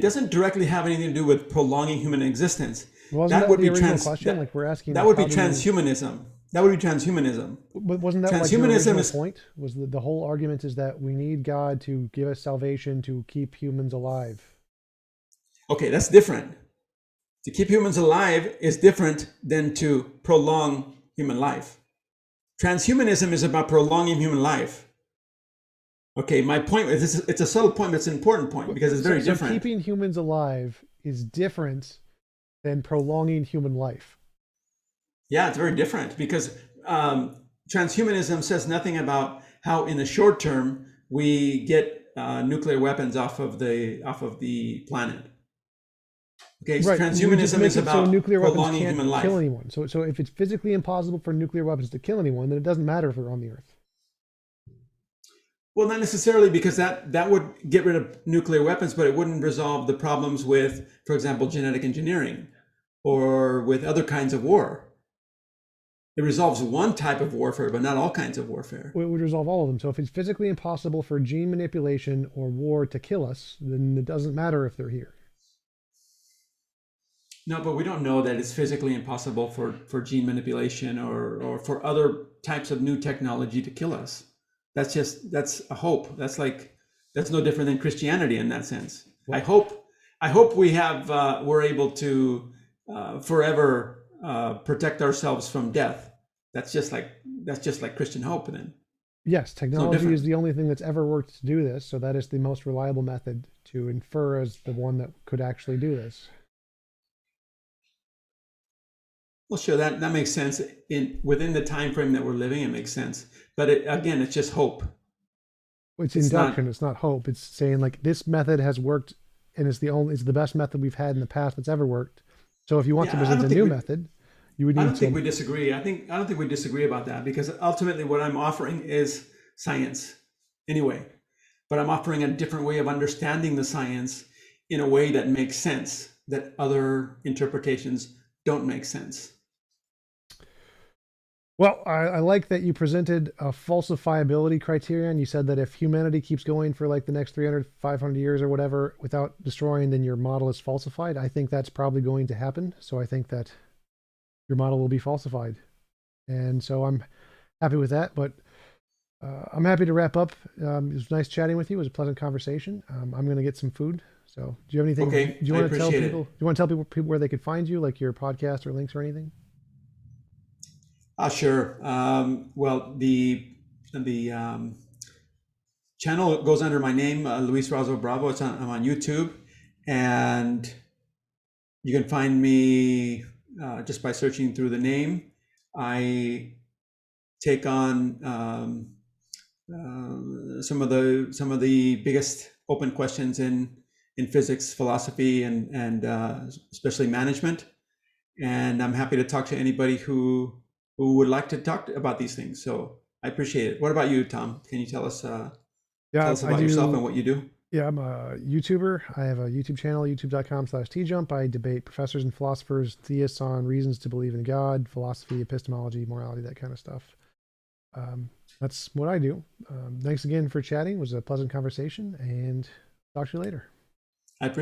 doesn't directly have anything to do with prolonging human existence. Wasn't That that would the be original question? Like, we're asking, that like, would be how do you? transhumanism. That would be transhumanism. Wasn't that like your Transhumanism original is point? Was the whole argument is that we need God to give us salvation to keep humans alive? okay. That's different. To keep humans alive is different than to prolong human life. Transhumanism is about prolonging human life. Okay, my point is it's a subtle point, but it's an important point because it's very So different. keeping humans alive is different than prolonging human life. Yeah, it's very different because transhumanism says nothing about how, in the short term, we get nuclear weapons off of the planet. Okay, so Right. You would just transhumanism make is it so about nuclear weapons prolonging can't human kill life. anyone. So if it's physically impossible for nuclear weapons to kill anyone, then it doesn't matter if they're on the Earth. Well, not necessarily, because that would get rid of nuclear weapons, but it wouldn't resolve the problems with, for example, genetic engineering or with other kinds of war. It resolves one type of warfare, but not all kinds of warfare. It would resolve all of them. So if it's physically impossible for gene manipulation or war to kill us, then it doesn't matter if they're here. No, but we don't know that it's physically impossible for gene manipulation or for other types of new technology to kill us. That's a hope. That's no different than Christianity in that sense. I Well, hope we're able to forever protect ourselves from death. That's just like Christian hope. Then yes, it's no technology is different. the only thing that's ever worked to do this. So that is the most reliable method to infer as the one that could actually do this. Well, sure, that makes sense in within the time frame that we're living. It makes sense, but again, it's just hope. It's It's induction. not. It's not hope. It's saying like this method has worked and it's the best method we've had in the past that's ever worked. So if you want to Yeah, I present don't a think new we. method, you would I need don't think some. we disagree. I don't think we disagree about that because ultimately what I'm offering is science anyway, but I'm offering a different way of understanding the science in a way that makes sense, that other interpretations don't make sense. Well, I like that you presented a falsifiability criterion. You said that if humanity keeps going for like the next 300, 500 years or whatever without destroying, then your model is falsified. I think that's probably going to happen. So I think that your model will be falsified. And so I'm happy with that. But I'm happy to wrap up. It was nice chatting with you. It was a pleasant conversation. I'm going to get some food. So do you have anything? Do Okay, you I want to tell appreciate people? it. Do you want to tell people where they could find you, like your podcast or links or anything? Sure. Well, the channel goes under my name, Luis Razo Bravo. I'm on YouTube, and you can find me just by searching through the name. I take on some of the biggest open questions in physics, philosophy, and especially management. And I'm happy to talk to anybody who would like to talk about these things. So I appreciate it. What about you, Tom? Can you tell Yeah, us I about yourself and do. what you do? Yeah, I'm a YouTuber. I have a YouTube channel, youtube.com/TJump. I debate professors and philosophers, theists on reasons to believe in God, philosophy, epistemology, morality, that kind of stuff. That's what I do. Thanks again for chatting. It was a pleasant conversation, and talk to you later. I appreciate